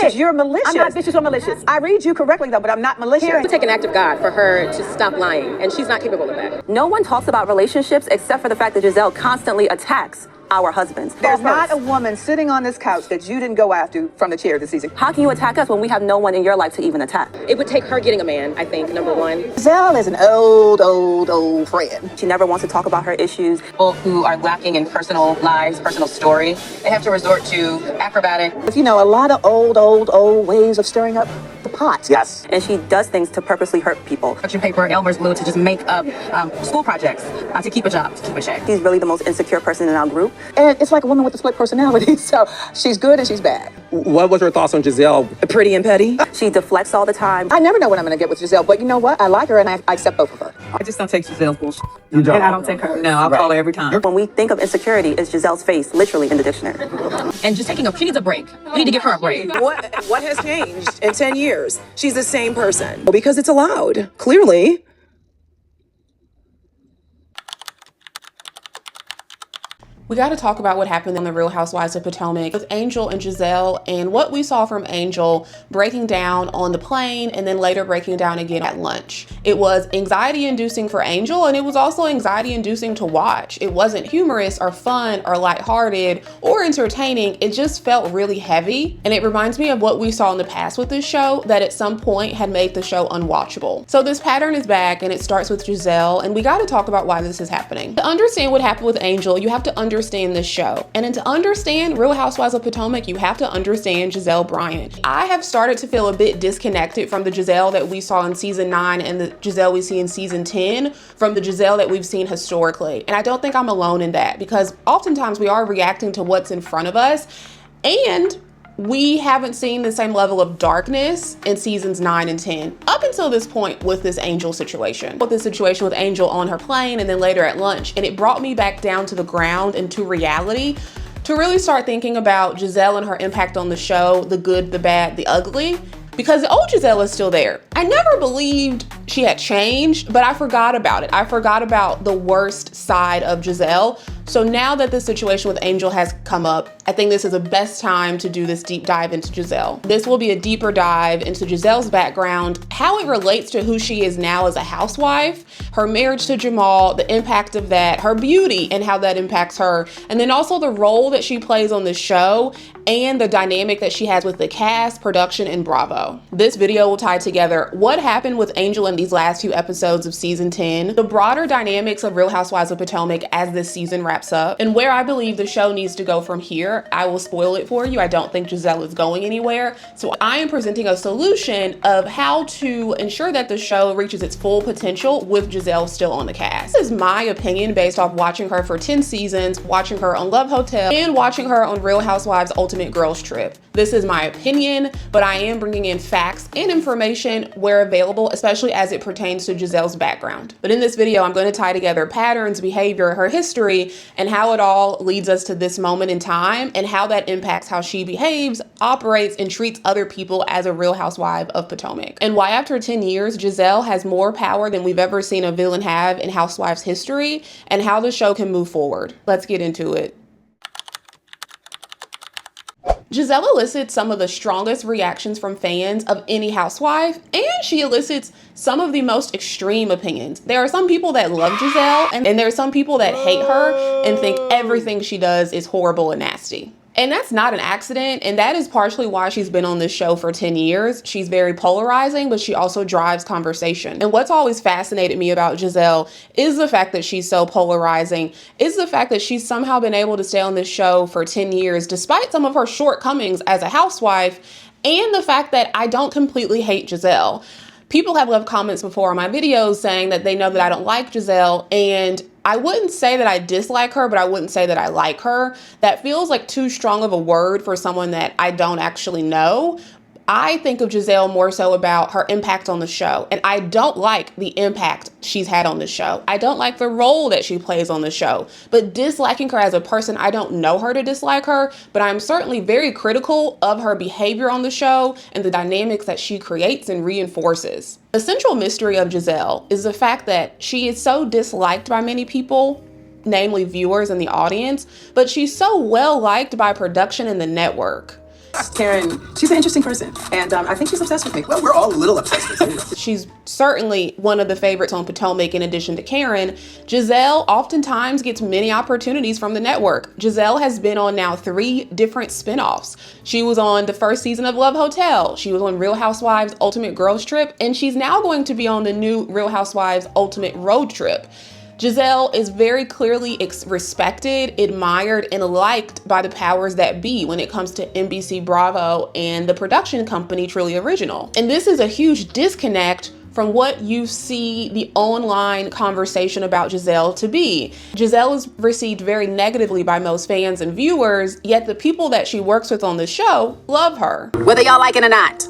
vicious. You're malicious. I'm not vicious or malicious. I read you correctly, though, but I'm not malicious. It would take an act of God for her to stop lying, and she's not capable of that. No one talks about relationships except for the fact that Gizelle constantly attacks our husbands. There's not a woman sitting on this couch that you didn't go after from the chair this season. How can you attack us when we have no one in your life to even attack? It would take her getting a man, I think, number one. Gizelle is an old friend. She never wants to talk about her issues. People who are lacking in personal lives, personal story, they have to resort to acrobatic. You know, a lot of old ways of stirring up the pot. Yes. And she does things to purposely hurt people. Picture paper, Elmer's glue to just make up school projects to keep a job, to keep a check. She's really the most insecure person in our group. And it's like a woman with a split personality. So she's good and she's bad. What was your thoughts on Gizelle? Pretty and petty. She deflects all the time. I never know what I'm going to get with Gizelle, but you know what? I like her and I accept both of her. I just don't take Gizelle's bullshit. You don't? And I don't take her. No, I'll call her every time. When we think of insecurity, it's Gizelle's face, literally in the dictionary. And just she needs a break. We need to give her a break. What has changed in 10 years? She's the same person. Well, because it's allowed, clearly. We got to talk about what happened on the Real Housewives of Potomac with Angel and Gizelle, and what we saw from Angel breaking down on the plane and then later breaking down again at lunch. It was anxiety inducing for Angel, and it was also anxiety inducing to watch. It wasn't humorous or fun or lighthearted or entertaining. It just felt really heavy, and it reminds me of what we saw in the past with this show that at some point had made the show unwatchable. So this pattern is back, and it starts with Gizelle, and we got to talk about why this is happening. To understand what happened with Angel, you have to understand this show. And then to understand Real Housewives of Potomac, you have to understand Gizelle Bryant. I have started to feel a bit disconnected from the Gizelle that we saw in season 9 and the Gizelle we see in season 10 from the Gizelle that we've seen historically. And I don't think I'm alone in that, because oftentimes we are reacting to what's in front of us, and we haven't seen the same level of darkness in seasons 9 and 10 up until this point with this Angel situation. With this situation with Angel on her plane and then later at lunch. And it brought me back down to the ground and to reality to really start thinking about Gizelle and her impact on the show, the good, the bad, the ugly. Because the old Gizelle is still there. I never believed she had changed, but I forgot about it. I forgot about the worst side of Gizelle. So now that the situation with Angel has come up, I think this is the best time to do this deep dive into Gizelle. This will be a deeper dive into Gizelle's background, how it relates to who she is now as a housewife, her marriage to Jamal, the impact of that, her beauty and how that impacts her, and then also the role that she plays on the show and the dynamic that she has with the cast, production, and Bravo. This video will tie together what happened with Angel in these last few episodes of season 10, the broader dynamics of Real Housewives of Potomac as this season wraps up, and where I believe the show needs to go from here. I will spoil it for you. I don't think Gizelle is going anywhere. So I am presenting a solution of how to ensure that the show reaches its full potential with Gizelle still on the cast. This is my opinion based off watching her for 10 seasons, watching her on Love Hotel, and watching her on Real Housewives Ultimate Girls Trip. This is my opinion, but I am bringing in facts and information where available, especially as it pertains to Gizelle's background. But in this video, I'm going to tie together patterns, behavior, her history, and how it all leads us to this moment in time, and how that impacts how she behaves, operates, and treats other people as a Real Housewife of Potomac. And why after 10 years, Gizelle has more power than we've ever seen a villain have in Housewives history, and how the show can move forward. Let's get into it. Gizelle elicits some of the strongest reactions from fans of any housewife, and she elicits some of the most extreme opinions. There are some people that love Gizelle, and there are some people that hate her and think everything she does is horrible and nasty. And that's not an accident, and that is partially why she's been on this show for 10 years. She's very polarizing, but she also drives conversation. And what's always fascinated me about Gizelle is the fact that she's so polarizing, is the fact that she's somehow been able to stay on this show for 10 years, despite some of her shortcomings as a housewife, and the fact that I don't completely hate Gizelle. People have left comments before on my videos saying that they know that I don't like Gizelle, and I wouldn't say that I dislike her, but I wouldn't say that I like her. That feels like too strong of a word for someone that I don't actually know. I think of Gizelle more so about her impact on the show, and I don't like the impact she's had on the show. I don't like the role that she plays on the show, but disliking her as a person, I don't know her to dislike her, but I'm certainly very critical of her behavior on the show and the dynamics that she creates and reinforces. The central mystery of Gizelle is the fact that she is so disliked by many people, namely viewers and the audience, but she's so well liked by production and the network. Karen, she's an interesting person, and I think she's obsessed with me. Well, we're all a little obsessed with you. She's certainly one of the favorites on Potomac in addition to Karen. Gizelle oftentimes gets many opportunities from the network. Gizelle has been on now 3 different spinoffs. She was on the first season of Love Hotel. She was on Real Housewives Ultimate Girls Trip, and she's now going to be on the new Real Housewives Ultimate Road Trip. Gizelle is very clearly respected, admired, and liked by the powers that be when it comes to NBC Bravo and the production company Truly Original. And this is a huge disconnect from what you see the online conversation about Gizelle to be. Gizelle is received very negatively by most fans and viewers, yet the people that she works with on the show love her. Whether y'all like it or not.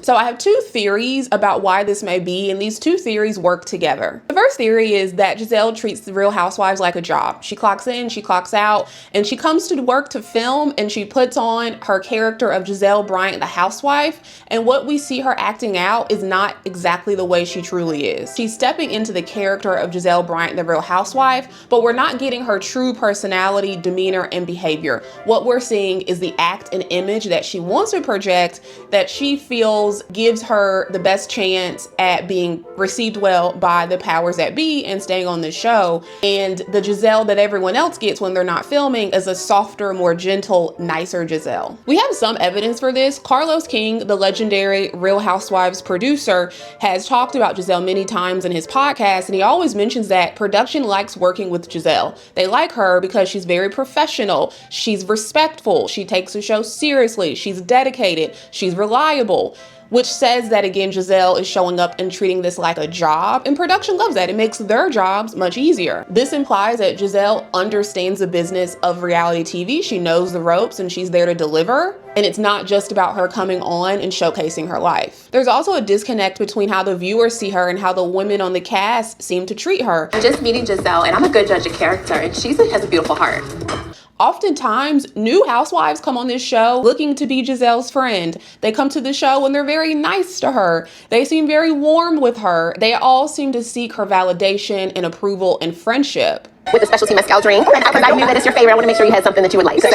So I have 2 theories about why this may be, and these 2 theories work together. The first theory is that Gizelle treats the Real Housewives like a job. She clocks in, she clocks out, and she comes to work to film, and she puts on her character of Gizelle Bryant, the housewife, and what we see her acting out is not exactly the way she truly is. She's stepping into the character of Gizelle Bryant, the Real Housewife, but we're not getting her true personality, demeanor, and behavior. What we're seeing is the act and image that she wants to project that she feels gives her the best chance at being received well by the powers that be and staying on the show. And the Gizelle that everyone else gets when they're not filming is a softer, more gentle, nicer Gizelle. We have some evidence for this. Carlos King, the legendary Real Housewives producer, has talked about Gizelle many times in his podcast, and he always mentions that production likes working with Gizelle. They like her because she's very professional, she's respectful, she takes the show seriously, she's dedicated, she's reliable. Which says that, again, Gizelle is showing up and treating this like a job, and production loves that. It makes their jobs much easier. This implies that Gizelle understands the business of reality TV. She knows the ropes and she's there to deliver. And it's not just about her coming on and showcasing her life. There's also a disconnect between how the viewers see her and how the women on the cast seem to treat her. I'm just meeting Gizelle, and I'm a good judge of character, and she has a beautiful heart. Oftentimes, new housewives come on this show looking to be Gizelle's friend. They come to the show and they're very nice to her. They seem very warm with her. They all seem to seek her validation and approval and friendship. With a specialty mezcal drink, because I knew that it's your favorite. I want to make sure you had something that you would like. So.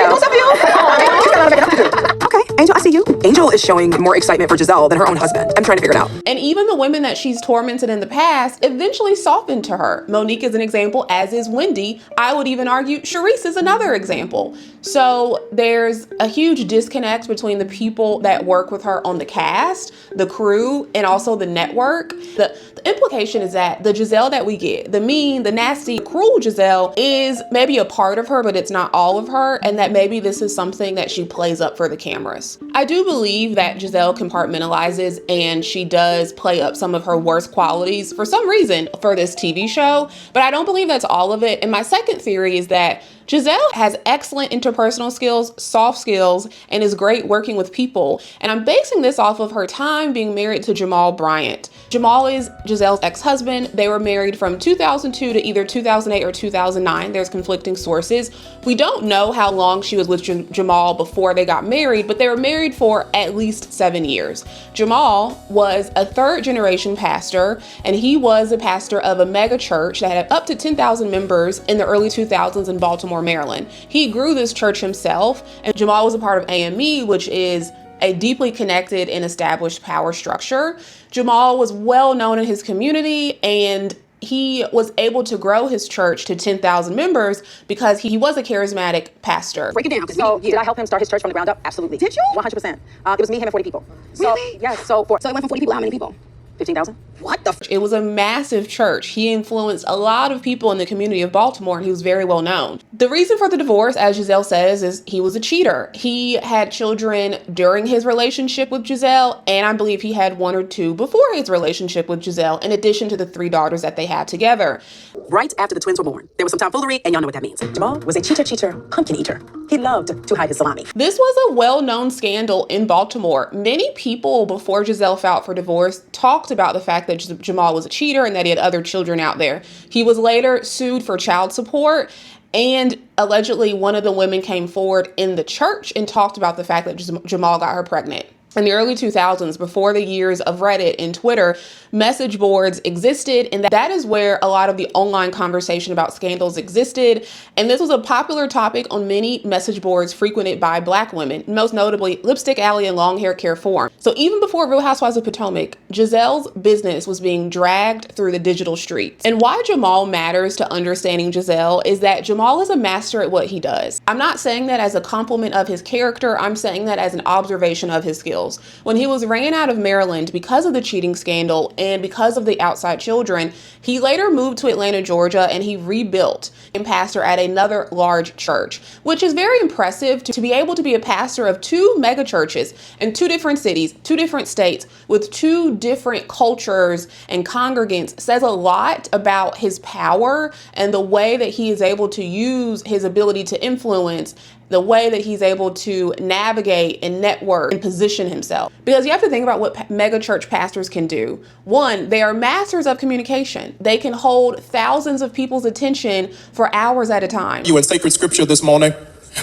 Okay, Angel, I see you. Angel is showing more excitement for Gizelle than her own husband. I'm trying to figure it out. And even the women that she's tormented in the past eventually softened to her. Monique is an example, as is Wendy. I would even argue Charisse is another example. So there's a huge disconnect between the people that work with her on the cast, the crew, and also the network. The implication is that the Gizelle that we get, the mean, the nasty, cruel Gizelle, is maybe a part of her, but it's not all of her, and that maybe this is something that she plays up for the cameras. I do believe that Gizelle compartmentalizes and she does play up some of her worst qualities for some reason for this TV show, but I don't believe that's all of it. And my second theory is that Gizelle has excellent interpersonal skills, soft skills, and is great working with people. And I'm basing this off of her time being married to Jamal Bryant. Jamal is Gizelle's ex-husband. They were married from 2002 to either 2008 or 2009. There's conflicting sources. We don't know how long she was with Jamal before they got married, but they were married for at least 7 years. Jamal was a 3rd-generation pastor, and he was a pastor of a mega church that had up to 10,000 members in the early 2000s in Baltimore, Maryland. He grew this church himself, and Jamal was a part of AME, which is a deeply connected and established power structure. Jamal was well known in his community, and he was able to grow his church to 10,000 members because he was a charismatic pastor. Break it down. So did I help him start his church from the ground up? Absolutely. Did you? 100%. It was me, him, and 40 people. Really? Yes. So it went from 40 people. How many people? 15,000. What the? It was a massive church. He influenced a lot of people in the community of Baltimore, and he was very well known. The reason for the divorce, as Gizelle says, is he was a cheater. He had children during his relationship with Gizelle, and I believe he had 1 or 2 before his relationship with Gizelle, in addition to the 3 daughters that they had together. Right after the twins were born, there was some tomfoolery, and y'all know what that means. Jamal was a cheater, pumpkin eater. He loved to hide his salami. This was a well-known scandal in Baltimore. Many people before Gizelle filed for divorce talked about the fact that Jamal was a cheater and that he had other children out there. He was later sued for child support, and allegedly one of the women came forward in the church and talked about the fact that Jamal got her pregnant. In the early 2000s, before the years of Reddit and Twitter, message boards existed, and that is where a lot of the online conversation about scandals existed. And this was a popular topic on many message boards frequented by Black women, most notably Lipstick Alley and Long Hair Care Forum. So even before Real Housewives of Potomac, Gizelle's business was being dragged through the digital streets. And why Jamal matters to understanding Gizelle is that Jamal is a master at what he does. I'm not saying that as a compliment of his character, I'm saying that as an observation of his skills. When he was ran out of Maryland because of the cheating scandal and because of the outside children, he later moved to Atlanta, Georgia, and he rebuilt and pastor at another large church, which is very impressive to be able to be a pastor of two mega churches in two different cities, two different states, with two different cultures and congregants. Says a lot about his power and the way that he is able to use his ability to influence, the way that he's able to navigate and network and position himself. Because you have to think about what mega church pastors can do. One, they are masters of communication. They can hold thousands of people's attention for hours at a time. You in sacred scripture this morning,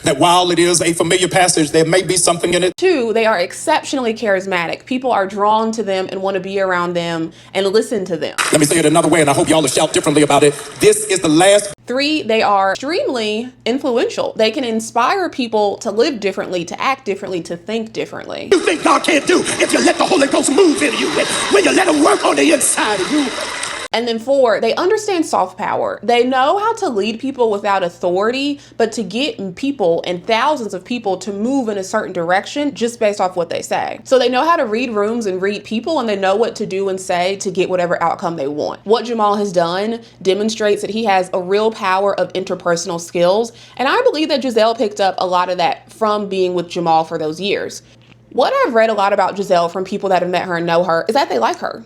that while it is a familiar passage, there may be something in it. Two, they are exceptionally charismatic. People are drawn to them and want to be around them and listen to them. Let me say it another way, and I hope y'all will shout differently about it. This is the last. Three, they are extremely influential. They can inspire people to live differently, to act differently, to think differently. You think God can't do if you let the Holy Ghost move in you, when you let him work on the inside of you. And then four, they understand soft power. They know how to lead people without authority, but to get people and thousands of people to move in a certain direction just based off what they say. So they know how to read rooms and read people, and they know what to do and say to get whatever outcome they want. What Jamal has done demonstrates that he has a real power of interpersonal skills. And I believe that Gizelle picked up a lot of that from being with Jamal for those years. What I've read a lot about Gizelle from people that have met her and know her is that they like her.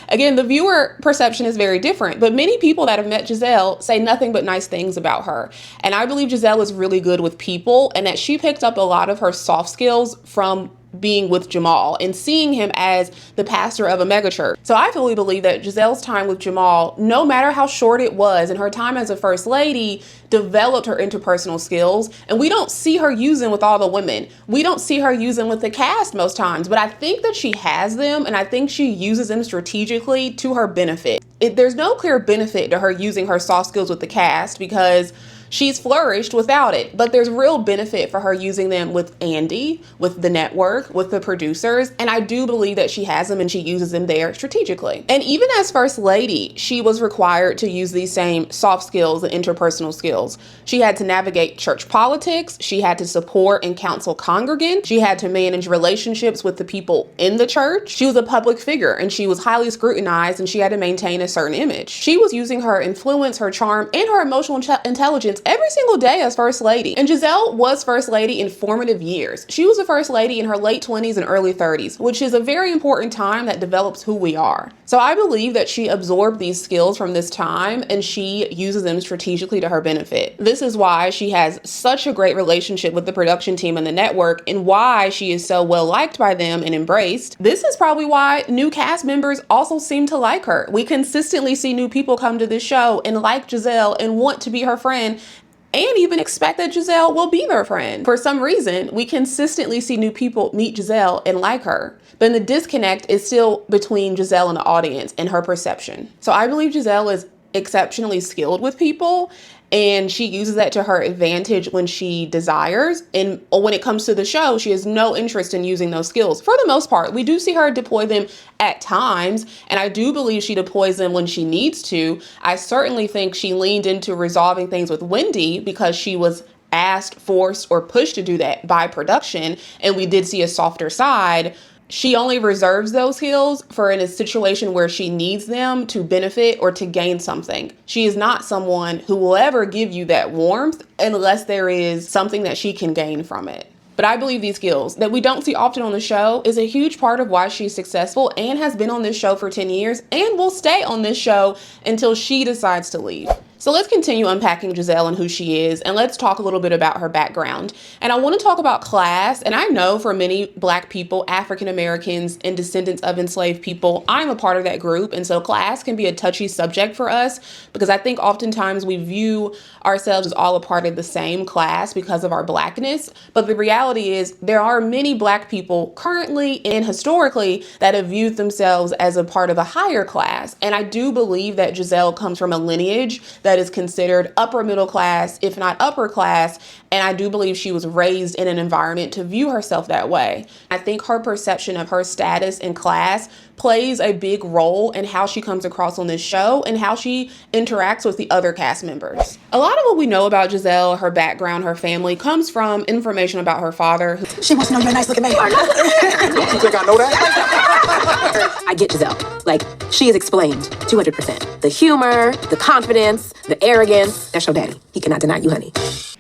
Again, the viewer perception is very different, but many people that have met Gizelle say nothing but nice things about her. And I believe Gizelle is really good with people and that she picked up a lot of her soft skills from being with Jamal and seeing him as the pastor of a megachurch. So I fully believe that Gizelle's time with Jamal, no matter how short it was, and her time as a first lady developed her interpersonal skills. And we don't see her using with all the women. We don't see her using with the cast most times, but I think that she has them, and I think she uses them strategically to her benefit. There's no clear benefit to her using her soft skills with the cast because she's flourished without it, but there's real benefit for her using them with Andy, with the network, with the producers, and I do believe that she has them and she uses them there strategically. And even as First Lady, she was required to use these same soft skills and interpersonal skills. She had to navigate church politics, she had to support and counsel congregants, she had to manage relationships with the people in the church. She was a public figure and she was highly scrutinized and she had to maintain a certain image. She was using her influence, her charm, and her emotional intelligence every single day as First Lady. And Gizelle was First Lady in formative years. She was a First Lady in her late 20s and early 30s, which is a very important time that develops who we are. So I believe that she absorbed these skills from this time and she uses them strategically to her benefit. This is why she has such a great relationship with the production team and the network and why she is so well liked by them and embraced. This is probably why new cast members also seem to like her. We consistently see new people come to this show and like Gizelle and want to be her friend and even expect that Gizelle will be their friend. For some reason, we consistently see new people meet Gizelle and like her, but the disconnect is still between Gizelle and the audience and her perception. So I believe Gizelle is exceptionally skilled with people and she uses that to her advantage when she desires. And when it comes to the show, she has no interest in using those skills. For the most part, we do see her deploy them at times, and I do believe she deploys them when she needs to. I certainly think she leaned into resolving things with Wendy because she was asked, forced, or pushed to do that by production, and we did see a softer side. She only reserves those skills for in a situation where she needs them to benefit or to gain something. She is not someone who will ever give you that warmth unless there is something that she can gain from it. But I believe these skills that we don't see often on the show is a huge part of why she's successful and has been on this show for 10 years and will stay on this show until she decides to leave. So let's continue unpacking Gizelle and who she is, and let's talk a little bit about her background. And I want to talk about class, and I know for many Black people, African Americans, and descendants of enslaved people, I'm a part of that group, and so class can be a touchy subject for us because I think oftentimes we view ourselves as all a part of the same class because of our Blackness, but the reality is there are many Black people currently and historically that have viewed themselves as a part of a higher class, and I do believe that Gizelle comes from a lineage that is considered upper middle class, if not upper class. And I do believe she was raised in an environment to view herself that way. I think her perception of her status in class plays a big role in how she comes across on this show and how she interacts with the other cast members. A lot of what we know about Gizelle, her background, her family, comes from information about her father. She wants to know you're a nice looking man. You think I know that? I get Gizelle. Like, she is explained 200%. The humor, the confidence, the arrogance. That's your daddy. He cannot deny you, honey.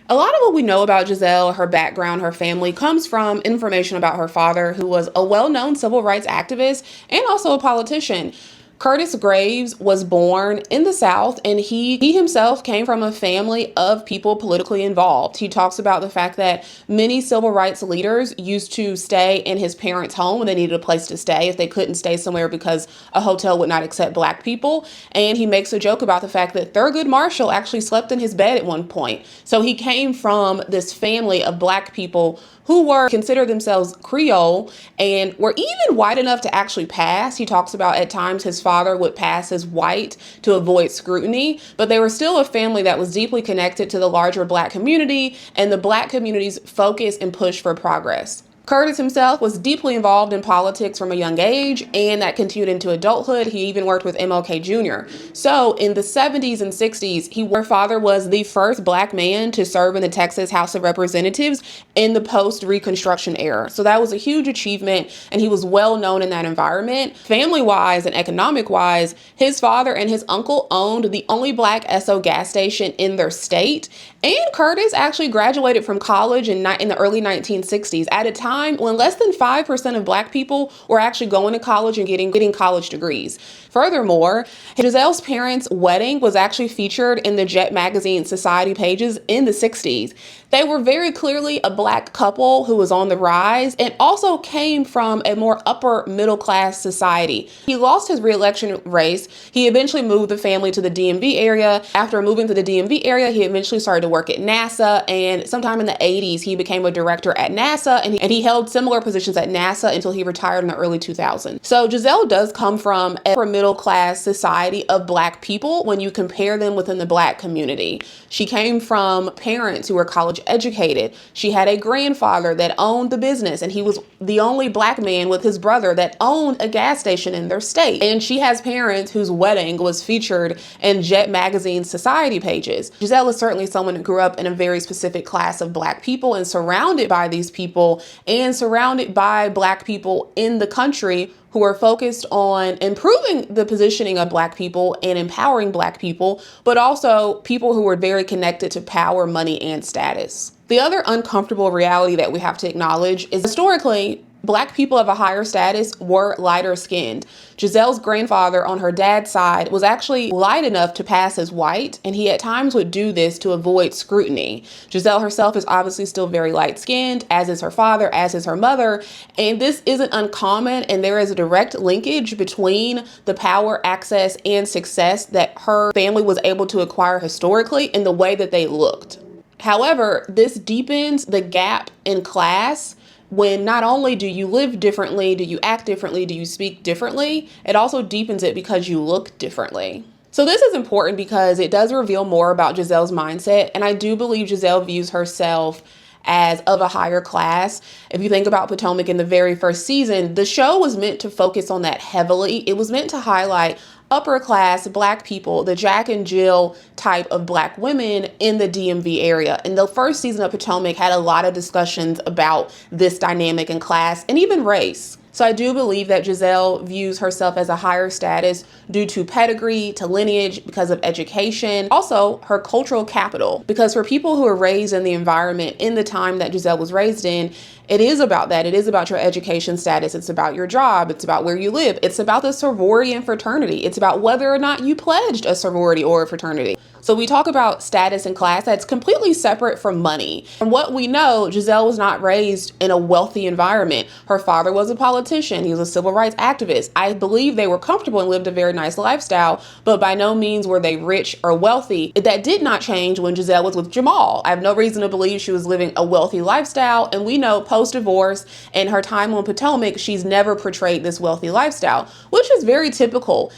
A lot of what we know about Gizelle, her background, her family, comes from information about her father, who was a well-known civil rights activist and also a politician. Curtis Graves was born in the South, and he himself came from a family of people politically involved. He talks about the fact that many civil rights leaders used to stay in his parents' home when they needed a place to stay if they couldn't stay somewhere because a hotel would not accept Black people. And he makes a joke about the fact that Thurgood Marshall actually slept in his bed at one point. So he came from this family of Black people who were considered themselves Creole and were even white enough to actually pass. He talks about at times his father would pass as white to avoid scrutiny, but they were still a family that was deeply connected to the larger Black community and the Black community's focus and push for progress. Curtis himself was deeply involved in politics from a young age, and that continued into adulthood. He even worked with MLK Jr. So in the 70s and 60s, her father was the first Black man to serve in the Texas House of Representatives in the post-Reconstruction era. So that was a huge achievement, and he was well known in that environment. Family-wise and economic-wise, his father and his uncle owned the only Black Esso gas station in their state, and Curtis actually graduated from college in the early 1960s at a time when less than 5% of Black people were actually going to college and getting college degrees. Furthermore, Gizelle's parents' wedding was actually featured in the Jet magazine society pages in the 60s. They were very clearly a Black couple who was on the rise and also came from a more upper middle class society. He lost his re-election race. He eventually moved the family to the DMV area. After moving to the DMV area, he eventually started to work at NASA, and sometime in the 80s, he became a director at NASA, and he held similar positions at NASA until he retired in the early 2000s. So Gizelle does come from a upper middle class society of Black people when you compare them within the Black community. She came from parents who were college educated. She had a grandfather that owned the business, and he was the only Black man with his brother that owned a gas station in their state. And she has parents whose wedding was featured in Jet magazine society pages. Gizelle is certainly someone who grew up in a very specific class of Black people and surrounded by these people and surrounded by Black people in the country who are focused on improving the positioning of Black people and empowering Black people, but also people who are very connected to power, money, and status. The other uncomfortable reality that we have to acknowledge is historically, Black people of a higher status were lighter skinned. Gizelle's grandfather on her dad's side was actually light enough to pass as white, and he at times would do this to avoid scrutiny. Gizelle herself is obviously still very light skinned, as is her father, as is her mother, and this isn't uncommon, and there is a direct linkage between the power, access, and success that her family was able to acquire historically and the way that they looked. However, this deepens the gap in class when not only do you live differently, do you act differently, do you speak differently, it also deepens it because you look differently. So this is important because it does reveal more about Gizelle's mindset, and I do believe Gizelle views herself as of a higher class. If you think about Potomac in the very first season, the show was meant to focus on that heavily. It was meant to highlight upper class Black people, the Jack and Jill type of Black women in the DMV area. And the first season of Potomac had a lot of discussions about this dynamic in class and even race. So I do believe that Gizelle views herself as a higher status due to pedigree, to lineage, because of education, also her cultural capital. Because for people who are raised in the environment in the time that Gizelle was raised in, It is about that. It is about your education status. It's about your job. It's about where you live. It's about the sorority and fraternity. It's about whether or not you pledged a sorority or a fraternity. So we talk about status and class that's completely separate from money. From what we know, Gizelle was not raised in a wealthy environment. Her father was a politician. He was a civil rights activist. I believe they were comfortable and lived a very nice lifestyle, but by no means were they rich or wealthy. That did not change when Gizelle was with Jamal. I have no reason to believe she was living a wealthy lifestyle, and we know post-divorce and her time on Potomac, she's never portrayed this wealthy lifestyle, which is very typical.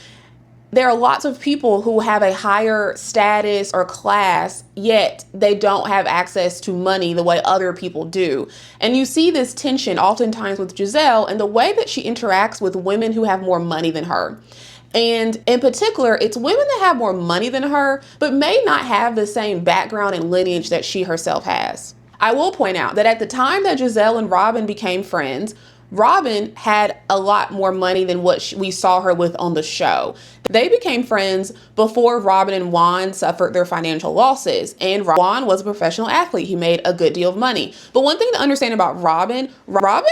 There are lots of people who have a higher status or class, yet they don't have access to money the way other people do. And you see this tension oftentimes with Gizelle and the way that she interacts with women who have more money than her. And in particular, it's women that have more money than her, but may not have the same background and lineage that she herself has. I will point out that at the time that Gizelle and Robin became friends, Robin had a lot more money than what we saw her with on the show. They became friends before Robin and Juan suffered their financial losses. And Juan was a professional athlete. He made a good deal of money. But one thing to understand about Robin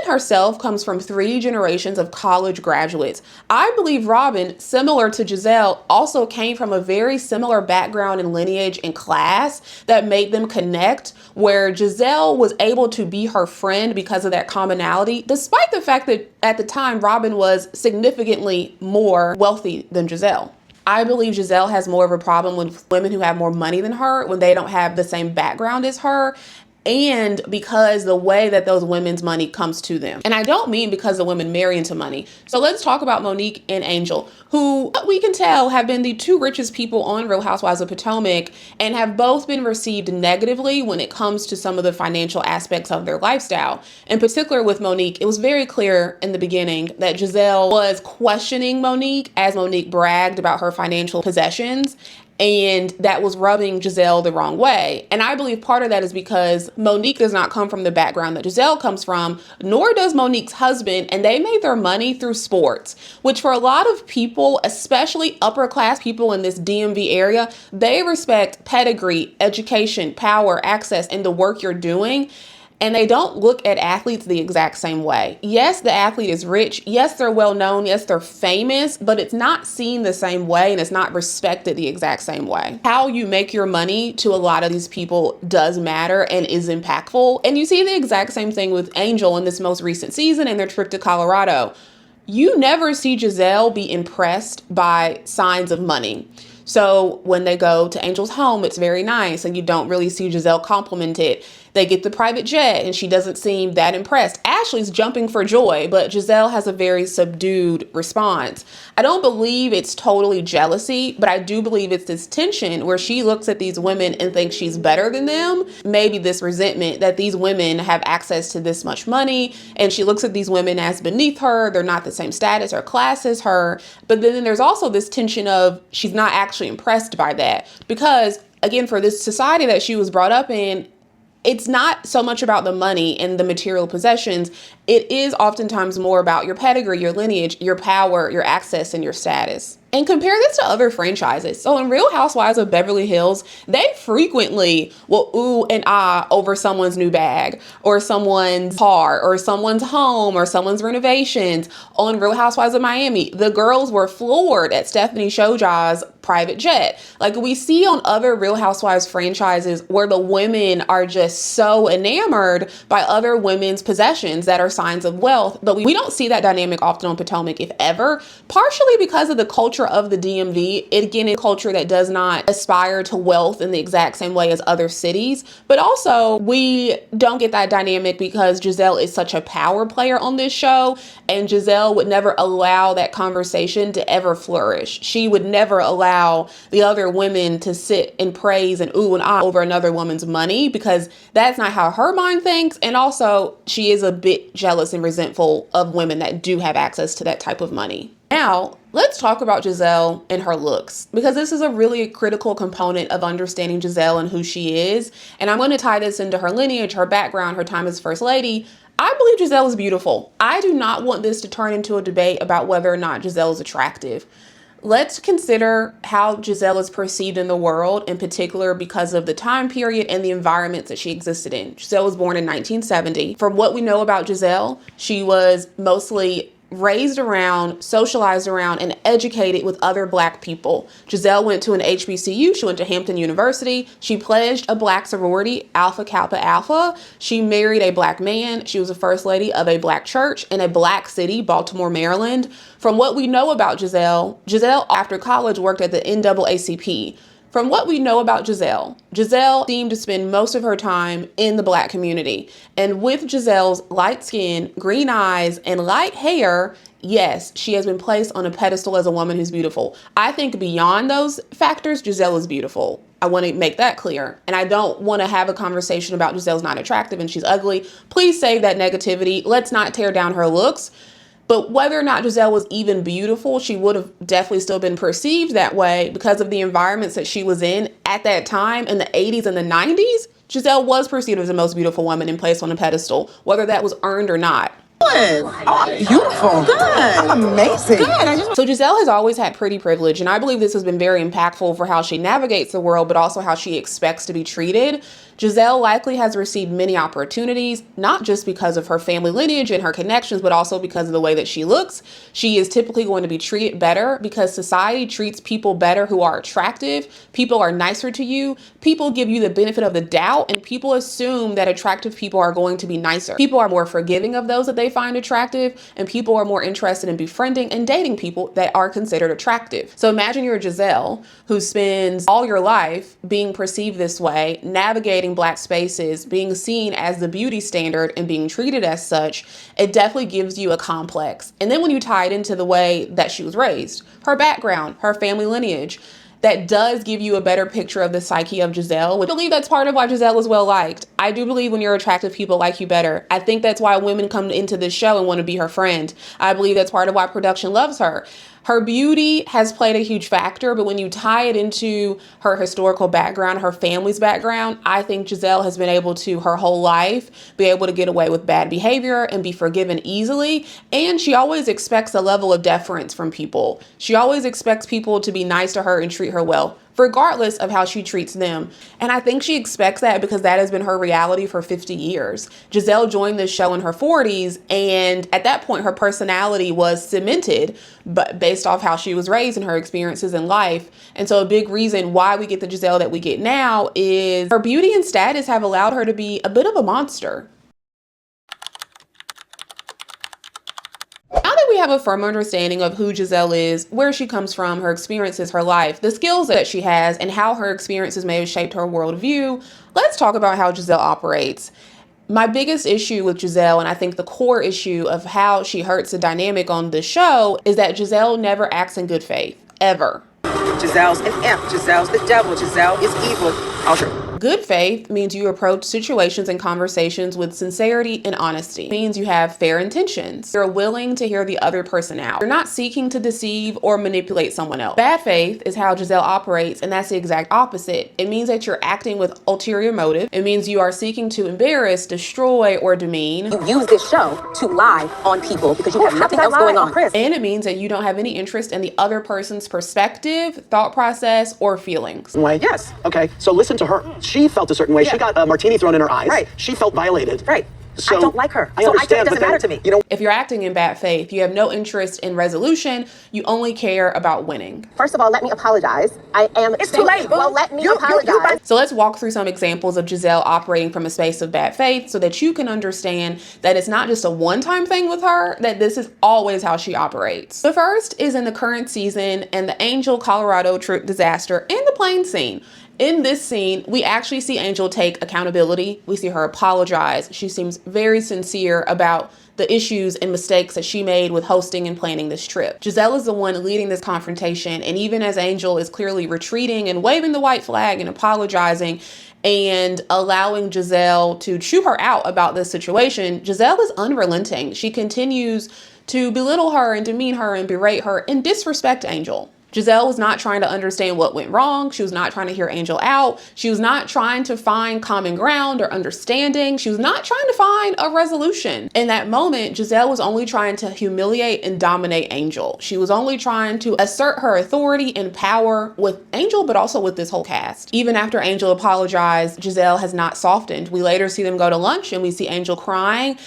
herself comes from 3 generations of college graduates. I believe Robin, similar to Gizelle, also came from a very similar background and lineage and class that made them connect, where Gizelle was able to be her friend because of that commonality, despite the fact that at the time Robin was significantly more wealthy than Gizelle. I believe Gizelle has more of a problem with women who have more money than her when they don't have the same background as her, and because the way that those women's money comes to them. And I don't mean because the women marry into money. So let's talk about Monique and Angel, who we can tell have been the 2 richest people on Real Housewives of Potomac and have both been received negatively when it comes to some of the financial aspects of their lifestyle. In particular with Monique, it was very clear in the beginning that Gizelle was questioning Monique as Monique bragged about her financial possessions, and that was rubbing Gizelle the wrong way. And I believe part of that is because Monique does not come from the background that Gizelle comes from, nor does Monique's husband, and they made their money through sports, which for a lot of people, especially upper class people in this DMV area, they respect pedigree, education, power, access, and the work you're doing. And they don't look at athletes the exact same way. Yes, the athlete is rich. Yes, they're well known. Yes, they're famous, but it's not seen the same way and it's not respected the exact same way. How you make your money to a lot of these people does matter and is impactful. And you see the exact same thing with Angel in this most recent season and their trip to Colorado. You never see Gizelle be impressed by signs of money. So when they go to Angel's home, it's very nice, and you don't really see Gizelle compliment it. They get the private jet and she doesn't seem that impressed. Ashley's jumping for joy, but Gizelle has a very subdued response. I don't believe it's totally jealousy, but I do believe it's this tension where she looks at these women and thinks she's better than them. Maybe this resentment that these women have access to this much money, and she looks at these women as beneath her. They're not the same status or class as her. But then there's also this tension of she's not actually impressed by that, because again, for this society that she was brought up in, it's not so much about the money and the material possessions. It is oftentimes more about your pedigree, your lineage, your power, your access, and your status. And compare this to other franchises. So in Real Housewives of Beverly Hills, they frequently will ooh and ah over someone's new bag or someone's car or someone's home or someone's renovations. On Real Housewives of Miami, the girls were floored at Stephanie Shojai's private jet. Like we see on other Real Housewives franchises where the women are just so enamored by other women's possessions that are signs of wealth. But we don't see that dynamic often on Potomac, if ever, partially because of the culture of the DMV. Again, a culture that does not aspire to wealth in the exact same way as other cities. But also we don't get that dynamic because Gizelle is such a power player on this show, and Gizelle would never allow that conversation to ever flourish. She would never allow the other women to sit and praise and ooh and ah over another woman's money, because that's not how her mind thinks. And also she is a bit jealous and resentful of women that do have access to that type of money. Now, let's talk about Gizelle and her looks, because this is a really critical component of understanding Gizelle and who she is. And I'm going to tie this into her lineage, her background, her time as First Lady. I believe Gizelle is beautiful. I do not want this to turn into a debate about whether or not Gizelle is attractive. Let's consider how Gizelle is perceived in the world, in particular because of the time period and the environments that she existed in. Gizelle was born in 1970. From what we know about Gizelle, she was mostly raised around, socialized around, and educated with other Black people. Gizelle went to an HBCU. She went to Hampton University. She pledged a Black sorority, Alpha Kappa Alpha. She married a Black man. She was the first lady of a Black church in a Black city, Baltimore, Maryland. From what we know about Gizelle, after college worked at the NAACP. From what we know about Gizelle seemed to spend most of her time in the Black community. And with Gizelle's light skin, green eyes, and light hair, yes, she has been placed on a pedestal as a woman who's beautiful. I think beyond those factors, Gizelle is beautiful. I want to make that clear. And I don't want to have a conversation about Gizelle's not attractive and she's ugly. Please save that negativity. Let's not tear down her looks. But whether or not Gizelle was even beautiful, she would have definitely still been perceived that way because of the environments that she was in at that time in the 80s and the 90s. Gizelle was perceived as the most beautiful woman and placed on a pedestal, whether that was earned or not. Good. Oh, beautiful. Good. I'm amazing. Good. So Gizelle has always had pretty privilege, and I believe this has been very impactful for how she navigates the world, but also how she expects to be treated. Gizelle likely has received many opportunities, not just because of her family lineage and her connections, but also because of the way that she looks. She is typically going to be treated better because society treats people better who are attractive. People are nicer to you. People give you the benefit of the doubt, and people assume that attractive people are going to be nicer. People are more forgiving of those that they find attractive, and people are more interested in befriending and dating people that are considered attractive. So imagine you're a Gizelle who spends all your life being perceived this way, navigating Black spaces, being seen as the beauty standard and being treated as such. It definitely gives you a complex. And then when you tie it into the way that she was raised, her background, her family lineage, that does give you a better picture of the psyche of Gizelle. I believe that's part of why Gizelle is well liked. I do believe when you're attractive, people like you better. I think that's why women come into this show and want to be her friend. I believe that's part of why production loves her. Her beauty has played a huge factor, but when you tie it into her historical background, her family's background, I think Gizelle has been able to, her whole life, be able to get away with bad behavior and be forgiven easily. And she always expects a level of deference from people. She always expects people to be nice to her and treat her well, regardless of how she treats them. And I think she expects that because that has been her reality for 50 years. Gizelle joined this show in her 40s, and at that point, her personality was cemented, but based off how she was raised and her experiences in life. And so a big reason why we get the Gizelle that we get now is her beauty and status have allowed her to be a bit of a monster. Now that we have a firm understanding of who Gizelle is, where she comes from, her experiences, her life, the skills that she has, and how her experiences may have shaped her worldview, let's talk about how Gizelle operates. My biggest issue with Gizelle, and I think the core issue of how she hurts the dynamic on the show, is that Gizelle never acts in good faith, ever. Gizelle's an imp. Gizelle's the devil. Gizelle is evil. Good faith means you approach situations and conversations with sincerity and honesty. It means you have fair intentions. You're willing to hear the other person out. You're not seeking to deceive or manipulate someone else. Bad faith is how Gizelle operates, and that's the exact opposite. It means that you're acting with ulterior motive. It means you are seeking to embarrass, destroy, or demean. You use this show to lie on people because you have nothing else going on. And it means that you don't have any interest in the other person's perspective, thought process, or feelings. Way. Yes. Okay. So listen to her. She felt a certain way. Yeah. She got a martini thrown in her eyes. Right. She felt violated. Right. So I don't like her. I understand, it doesn't matter to me. You know, if you're acting in bad faith, you have no interest in resolution. You only care about winning. First of all, let me apologize. It's too late. Well, let me apologize. So let's walk through some examples of Gizelle operating from a space of bad faith so that you can understand that it's not just a one-time thing with her, that this is always how she operates. The first is in the current season and the Angel, Colorado trip disaster and the plane scene. In this scene, we actually see Angel take accountability. We see her apologize. She seems very sincere about the issues and mistakes that she made with hosting and planning this trip. Gizelle is the one leading this confrontation, and even as Angel is clearly retreating and waving the white flag and apologizing and allowing Gizelle to chew her out about this situation, Gizelle is unrelenting. She continues to belittle her and demean her and berate her and disrespect Angel. Gizelle was not trying to understand what went wrong. She was not trying to hear Angel out. She was not trying to find common ground or understanding. She was not trying to find a resolution. In that moment, Gizelle was only trying to humiliate and dominate Angel. She was only trying to assert her authority and power with Angel, but also with this whole cast. Even after Angel apologized, Gizelle has not softened. We later see them go to lunch and we see Angel crying.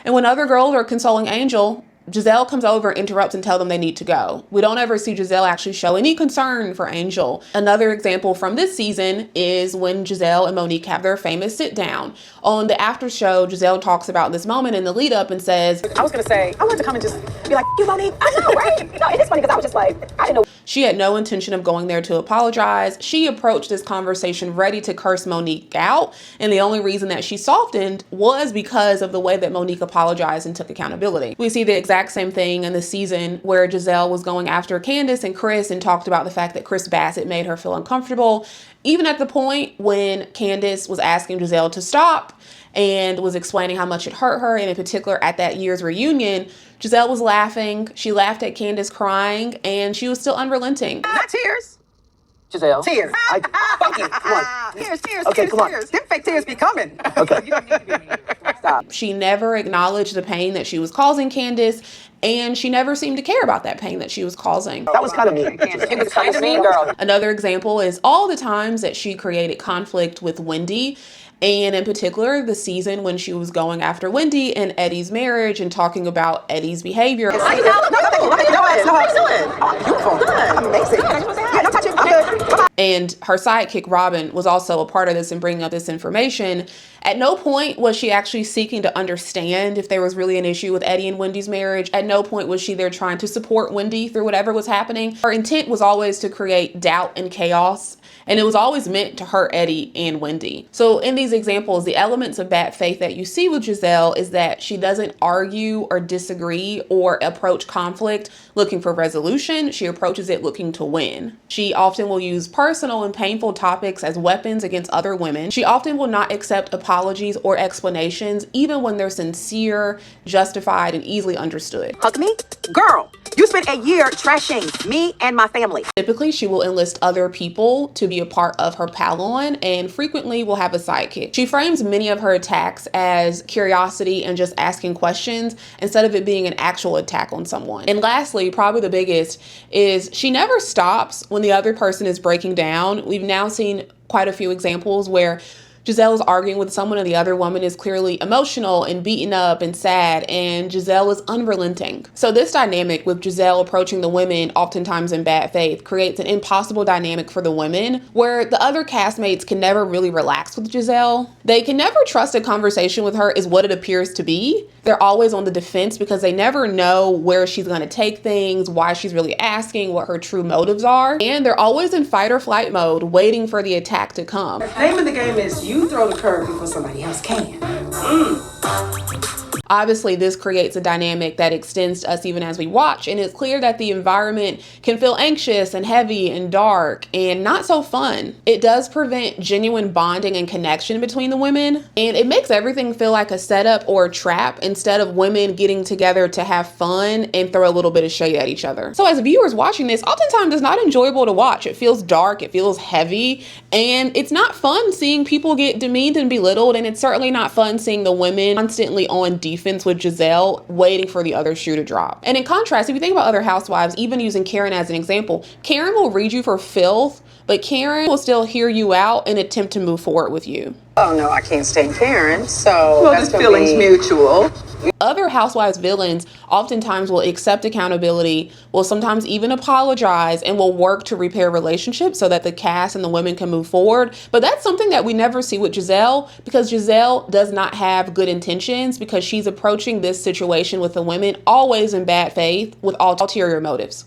And when other girls are consoling Angel, Gizelle comes over, interrupts, and tells them they need to go. We don't ever see Gizelle actually show any concern for Angel. Another example from this season is when Gizelle and Monique have their famous sit down. On the after show, Gizelle talks about this moment in the lead up and says, I was gonna say, I wanted to come and just be like, you Monique, I know, right? It is funny because I was just like, I didn't know. She had no intention of going there to apologize. She approached this conversation ready to curse Monique out. And the only reason that she softened was because of the way that Monique apologized and took accountability. We see the exact same thing in the season where Gizelle was going after Candiace and Chris and talked about the fact that Chris Bassett made her feel uncomfortable. Even at the point when Candiace was asking Gizelle to stop and was explaining how much it hurt her, and in particular at that year's reunion, Gizelle was laughing. She laughed at Candiace crying, and she was still unrelenting. Not tears. Giselle. Tears. Funky. Come on. Tears, Okay, tears, come on. tears. Them fake tears be coming. Okay. Stop. She never acknowledged the pain that she was causing Candiace, and she never seemed to care about that pain that she was causing. That was kind of mean. It was kind of mean, girl. Another example is all the times that she created conflict with Wendy. And in particular, the season when she was going after Wendy and Eddie's marriage and talking about Eddie's behavior. And her sidekick, Robin, was also a part of this and bringing up this information. At no point was she actually seeking to understand if there was really an issue with Eddie and Wendy's marriage. At no point was she there trying to support Wendy through whatever was happening. Her intent was always to create doubt and chaos. And it was always meant to hurt Eddie and Wendy. So in these examples, the elements of bad faith that you see with Gizelle is that she doesn't argue or disagree or approach conflict looking for resolution. She approaches it looking to win. She often will use personal and painful topics as weapons against other women. She often will not accept apologies or explanations, even when they're sincere, justified, and easily understood. Hug me? Girl, you spent a year trashing me and my family. Typically, she will enlist other people to be a part of her Palon and frequently will have a sidekick. She frames many of her attacks as curiosity and just asking questions instead of it being an actual attack on someone. And lastly, probably the biggest, is she never stops when the other person is breaking down. We've now seen quite a few examples where Gizelle is arguing with someone and the other woman is clearly emotional and beaten up and sad, and Gizelle is unrelenting. So this dynamic with Gizelle approaching the women oftentimes in bad faith creates an impossible dynamic for the women where the other castmates can never really relax with Gizelle. They can never trust a conversation with her is what it appears to be. They're always on the defense because they never know where she's going to take things, why she's really asking, what her true motives are. And they're always in fight or flight mode, waiting for the attack to come. The name of the game is you throw the curve before somebody else can. Obviously, this creates a dynamic that extends to us even as we watch, and it's clear that the environment can feel anxious and heavy and dark and not so fun. It does prevent genuine bonding and connection between the women, and it makes everything feel like a setup or a trap instead of women getting together to have fun and throw a little bit of shade at each other. So as viewers watching this, oftentimes it's not enjoyable to watch. It feels dark, it feels heavy, and it's not fun seeing people get demeaned and belittled, and it's certainly not fun seeing the women constantly on defense with Gizelle, waiting for the other shoe to drop. And in contrast, if you think about other housewives, even using Karen as an example, Karen will read you for filth, but Karen will still hear you out and attempt to move forward with you. Oh no, I can't stand Karen. So well, this feeling's mutual. Other housewives villains oftentimes will accept accountability, will sometimes even apologize, and will work to repair relationships so that the cast and the women can move forward. But that's something that we never see with Gizelle, because Gizelle does not have good intentions, because she's approaching this situation with the women always in bad faith with ulterior motives.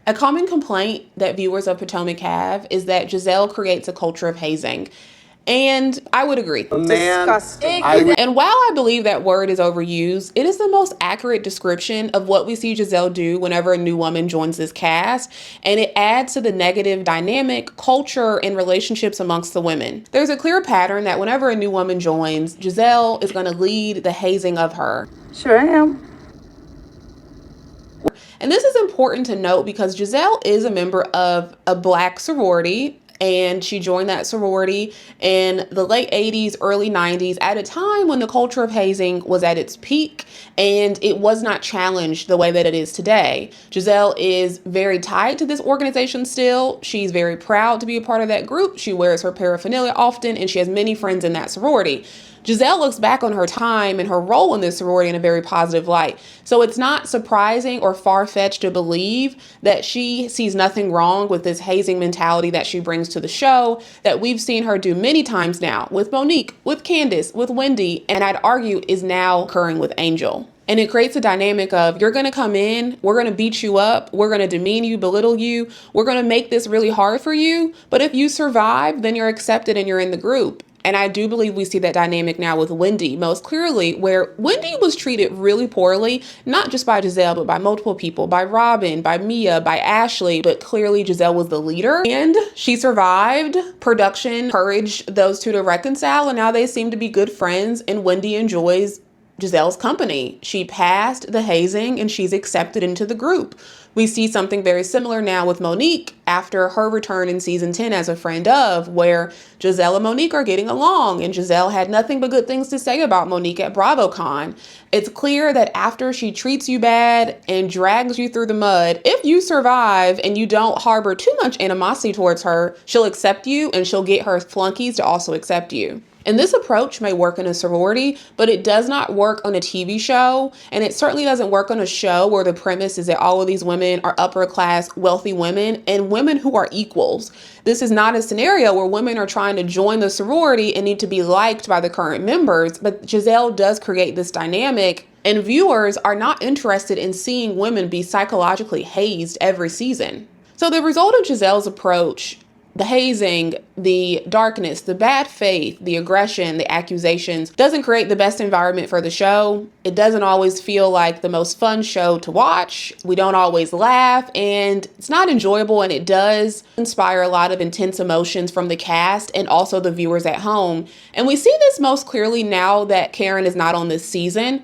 A common complaint that viewers of Potomac have is that Gizelle creates a culture of hazing. And I would agree. Disgusting. And while I believe that word is overused, it is the most accurate description of what we see Gizelle do whenever a new woman joins this cast. And it adds to the negative dynamic, culture, and relationships amongst the women. There's a clear pattern that whenever a new woman joins, Gizelle is going to lead the hazing of her. Sure am. And this is important to note because Gizelle is a member of a Black sorority, and she joined that sorority in the late 80s, early 90s, at a time when the culture of hazing was at its peak and it was not challenged the way that it is today. Gizelle is very tied to this organization still. She's very proud to be a part of that group. She wears her paraphernalia often, and she has many friends in that sorority. Gizelle looks back on her time and her role in this sorority in a very positive light. So it's not surprising or far-fetched to believe that she sees nothing wrong with this hazing mentality that she brings to the show, that we've seen her do many times now with Monique, with Candiace, with Wendy, and I'd argue is now occurring with Angel. And it creates a dynamic of, you're going to come in, we're going to beat you up, we're going to demean you, belittle you, we're going to make this really hard for you. But if you survive, then you're accepted and you're in the group. And I do believe we see that dynamic now with Wendy most clearly, where Wendy was treated really poorly, not just by Gizelle, but by multiple people, by Robin, by Mia, by Ashley, but clearly Gizelle was the leader and she survived. Production encouraged those two to reconcile, and now they seem to be good friends, and Wendy enjoys Gizelle's company. She passed the hazing and she's accepted into the group. We see something very similar now with Monique after her return in season 10 as a friend of, where Gizelle and Monique are getting along, and Gizelle had nothing but good things to say about Monique at BravoCon. It's clear that after she treats you bad and drags you through the mud, if you survive and you don't harbor too much animosity towards her, she'll accept you and she'll get her flunkies to also accept you. And this approach may work in a sorority, but it does not work on a TV show. And it certainly doesn't work on a show where the premise is that all of these women are upper class, wealthy women and women who are equals. This is not a scenario where women are trying to join the sorority and need to be liked by the current members. But Gizelle does create this dynamic, and viewers are not interested in seeing women be psychologically hazed every season. So the result of Gizelle's approach, the hazing, the darkness, the bad faith, the aggression, the accusations, doesn't create the best environment for the show. It doesn't always feel like the most fun show to watch. We don't always laugh, and it's not enjoyable, and it does inspire a lot of intense emotions from the cast and also the viewers at home. And we see this most clearly now that Karen is not on this season.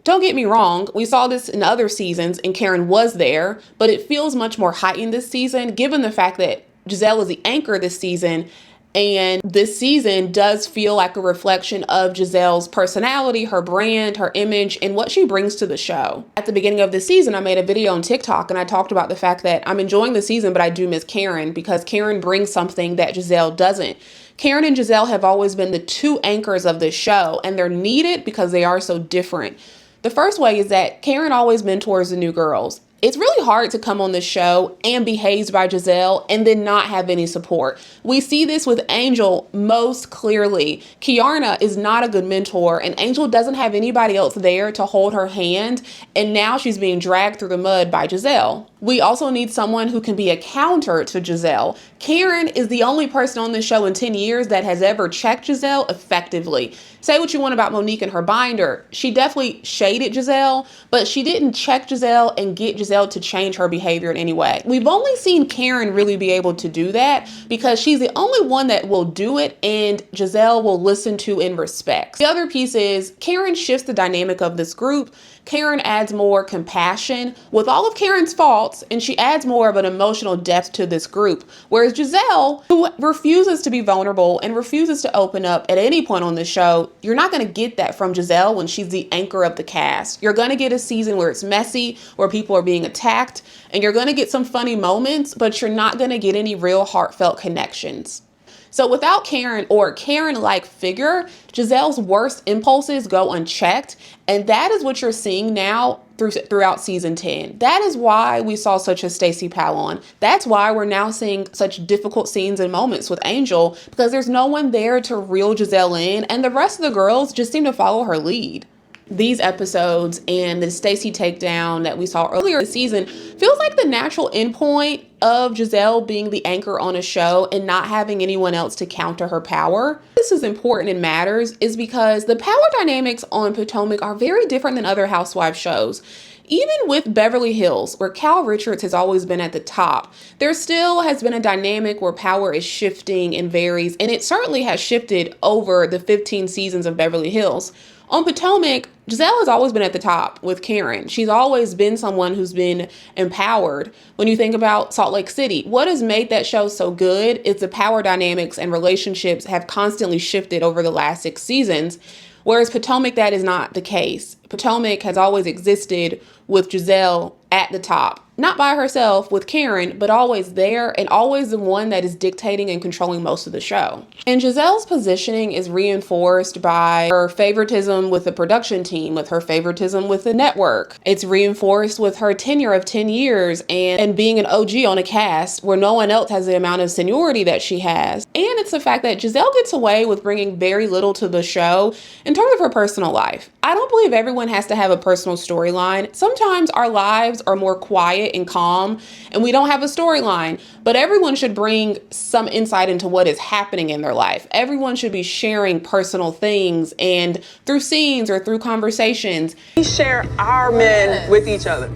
Don't get me wrong, we saw this in other seasons and Karen was there, but it feels much more heightened this season given the fact that Gizelle is the anchor this season, and this season does feel like a reflection of Gizelle's personality, her brand, her image, and what she brings to the show. At the beginning of the season, I made a video on TikTok and I talked about the fact that I'm enjoying the season, but I do miss Karen because Karen brings something that Gizelle doesn't. Karen and Gizelle have always been the two anchors of this show, and they're needed because they are so different. The first way is that Karen always mentors the new girls. It's really hard to come on this show and be hazed by Gizelle and then not have any support. We see this with Angel most clearly. Kiarna is not a good mentor, and Angel doesn't have anybody else there to hold her hand, and now she's being dragged through the mud by Gizelle. We also need someone who can be a counter to Gizelle. Karen is the only person on this show in 10 years that has ever checked Gizelle effectively. Say what you want about Monique and her binder. She definitely shaded Gizelle, but she didn't check Gizelle and get Gizelle to change her behavior in any way. We've only seen Karen really be able to do that because she's the only one that will do it and Gizelle will listen to and respect. The other piece is Karen shifts the dynamic of this group. Karen adds more compassion with all of Karen's faults, and she adds more of an emotional depth to this group. Whereas Gizelle, who refuses to be vulnerable and refuses to open up at any point on the show, you're not going to get that from Gizelle when she's the anchor of the cast. You're going to get a season where it's messy, where people are being attacked, and you're going to get some funny moments, but you're not going to get any real heartfelt connections. So without Karen or Karen-like figure, Gizelle's worst impulses go unchecked. And that is what you're seeing now throughout season 10. That is why we saw such a Stacey Powell. That's why we're now seeing such difficult scenes and moments with Angel, because there's no one there to reel Gizelle in, and the rest of the girls just seem to follow her lead. These episodes and the Stacey takedown that we saw earlier this season feels like the natural endpoint of Gizelle being the anchor on a show and not having anyone else to counter her power. This is important and matters is because the power dynamics on Potomac are very different than other housewives shows. Even with Beverly Hills, where Cal Richards has always been at the top, there still has been a dynamic where power is shifting and varies, and it certainly has shifted over the 15 seasons of Beverly Hills. On Potomac, Gizelle has always been at the top with Karen. She's always been someone who's been empowered. When you think about Salt Lake City, what has made that show so good is the power dynamics and relationships have constantly shifted over the last 6 seasons. Whereas Potomac, that is not the case. Potomac has always existed with Gizelle at the top. Not by herself with Karen, but always there and always the one that is dictating and controlling most of the show. And Gizelle's positioning is reinforced by her favoritism with the production team, with her favoritism with the network. It's reinforced with her tenure of 10 years and being an OG on a cast where no one else has the amount of seniority that she has. And it's the fact that Gizelle gets away with bringing very little to the show in terms of her personal life. I don't believe everyone has to have a personal storyline. Sometimes our lives are more quiet and calm and we don't have a storyline, but everyone should bring some insight into what is happening in their life. Everyone should be sharing personal things and through scenes or through conversations. We share our men with each other.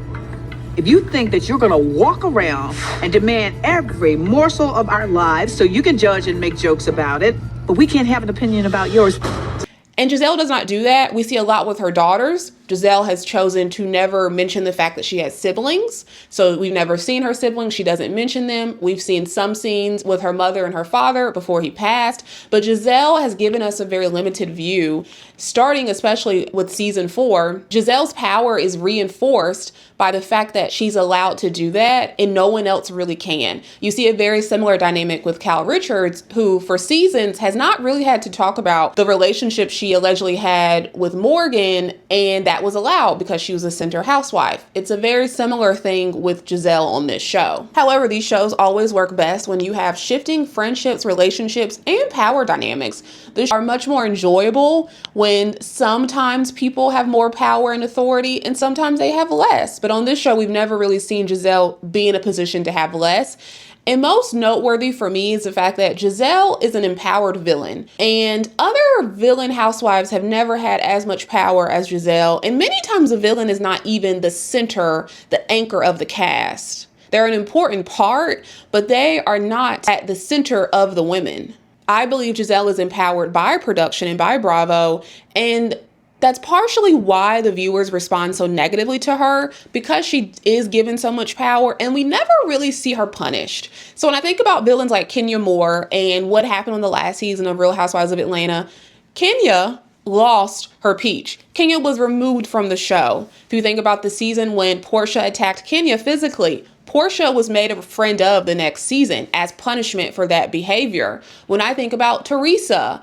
If you think that you're going to walk around and demand every morsel of our lives so you can judge and make jokes about it, but we can't have an opinion about yours. And Gizelle does not do that. We see a lot with her daughters. Gizelle has chosen to never mention the fact that she has siblings. So we've never seen her siblings. She doesn't mention them. We've seen some scenes with her mother and her father before he passed. But Gizelle has given us a very limited view, starting especially with season 4. Gizelle's power is reinforced by the fact that she's allowed to do that and no one else really can. You see a very similar dynamic with Cal Richards, who for seasons has not really had to talk about the relationship she allegedly had with Morgan, and that was allowed because she was a center housewife. It's a very similar thing with Gizelle on this show. However, these shows always work best when you have shifting friendships, relationships, and power dynamics. These are much more enjoyable when sometimes people have more power and authority and sometimes they have less. But on this show, we've never really seen Gizelle be in a position to have less. And most noteworthy for me is the fact that Gizelle is an empowered villain, and other villain housewives have never had as much power as Gizelle. And many times a villain is not even the center, the anchor of the cast. They're an important part, but they are not at the center of the women. I believe Gizelle is empowered by production and by Bravo, and that's partially why the viewers respond so negatively to her, because she is given so much power and we never really see her punished. So when I think about villains like Kenya Moore and what happened on the last season of Real Housewives of Atlanta, Kenya lost her peach. Kenya was removed from the show. If you think about the season when Portia attacked Kenya physically, Portia was made a friend of the next season as punishment for that behavior. When I think about Teresa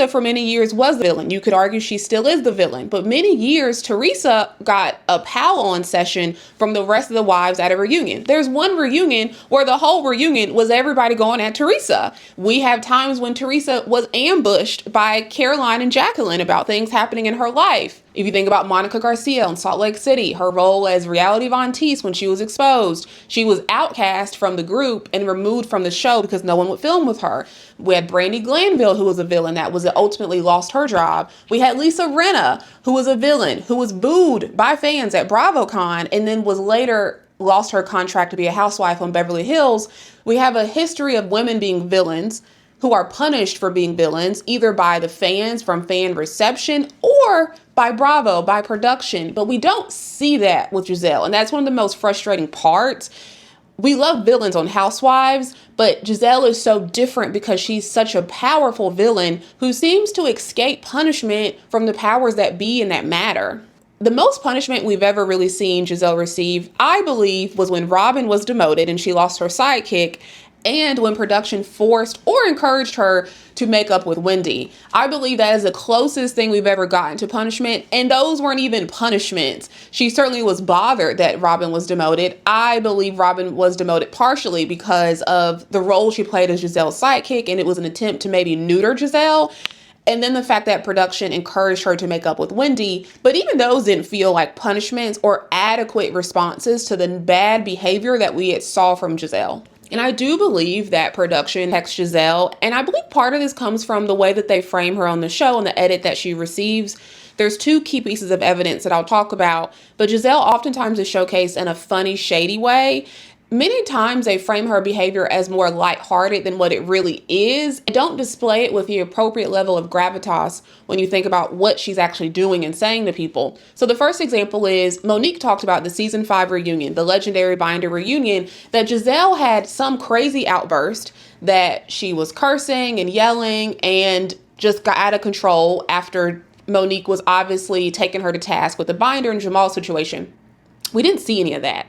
for many years was the villain. You could argue she still is the villain, but many years Teresa got a pow-on session from the rest of the wives at a reunion. There's one reunion where the whole reunion was everybody going at Teresa. We have times when Teresa was ambushed by Caroline and Jacqueline about things happening in her life. If you think about Monica Garcia in Salt Lake City, her role as Reality Von Teese when she was exposed, she was outcast from the group and removed from the show because no one would film with her. We had Brandy Glanville, who was a villain that was ultimately lost her job. We had Lisa Rinna, who was a villain, who was booed by fans at BravoCon and then was later lost her contract to be a housewife on Beverly Hills. We have a history of women being villains who are punished for being villains, either by the fans from fan reception or by Bravo, by production. But we don't see that with Gizelle, and that's one of the most frustrating parts. We love villains on Housewives, but Gizelle is so different because she's such a powerful villain who seems to escape punishment from the powers that be and that matter. The most punishment we've ever really seen Gizelle receive, I believe, was when Robin was demoted and she lost her sidekick, and when production forced or encouraged her to make up with Wendy. I believe that is the closest thing we've ever gotten to punishment, and those weren't even punishments. She certainly was bothered that Robin was demoted. I believe Robin was demoted partially because of the role she played as Gizelle's sidekick, and it was an attempt to maybe neuter Gizelle. And then the fact that production encouraged her to make up with Wendy, but even those didn't feel like punishments or adequate responses to the bad behavior that we had saw from Gizelle. And I do believe that production texts Gizelle, and I believe part of this comes from the way that they frame her on the show and the edit that she receives. There's 2 key pieces of evidence that I'll talk about, but Gizelle oftentimes is showcased in a funny, shady way. Many times they frame her behavior as more lighthearted than what it really is, and don't display it with the appropriate level of gravitas when you think about what she's actually doing and saying to people. So the first example is Monique talked about the season 5 reunion, the legendary Binder reunion, that Gizelle had some crazy outburst that she was cursing and yelling and just got out of control after Monique was obviously taking her to task with the Binder and Jamal situation. We didn't see any of that.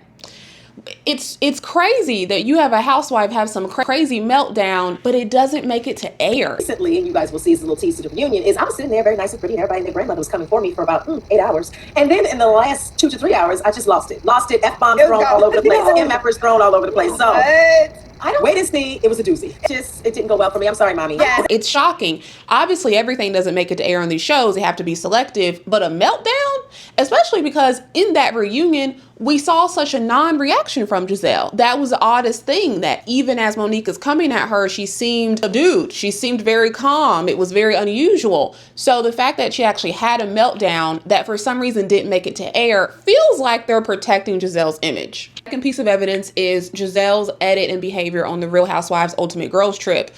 It's crazy that you have a housewife have some crazy meltdown, but it doesn't make it to air. Recently, and you guys will see this little tease to the reunion, is I was sitting there very nice and pretty, and everybody and their grandmother was coming for me for about 8 hours. And then in the last 2 to 3 hours, I just lost it. F-bombs thrown all over the place, M-peppers thrown all over the place. So I don't wait and see. It was a doozy. It didn't go well for me. I'm sorry, mommy. Yeah. It's shocking. Obviously, everything doesn't make it to air on these shows. They have to be selective. But a meltdown, especially because in that reunion, we saw such a non-reaction from Gizelle. That was the oddest thing, that even as Monique is coming at her, she seemed subdued. She seemed very calm. It was very unusual. So the fact that she actually had a meltdown that for some reason didn't make it to air feels like they're protecting Gizelle's image. Second piece of evidence is Gizelle's edit and behavior on the Real Housewives Ultimate Girls Trip.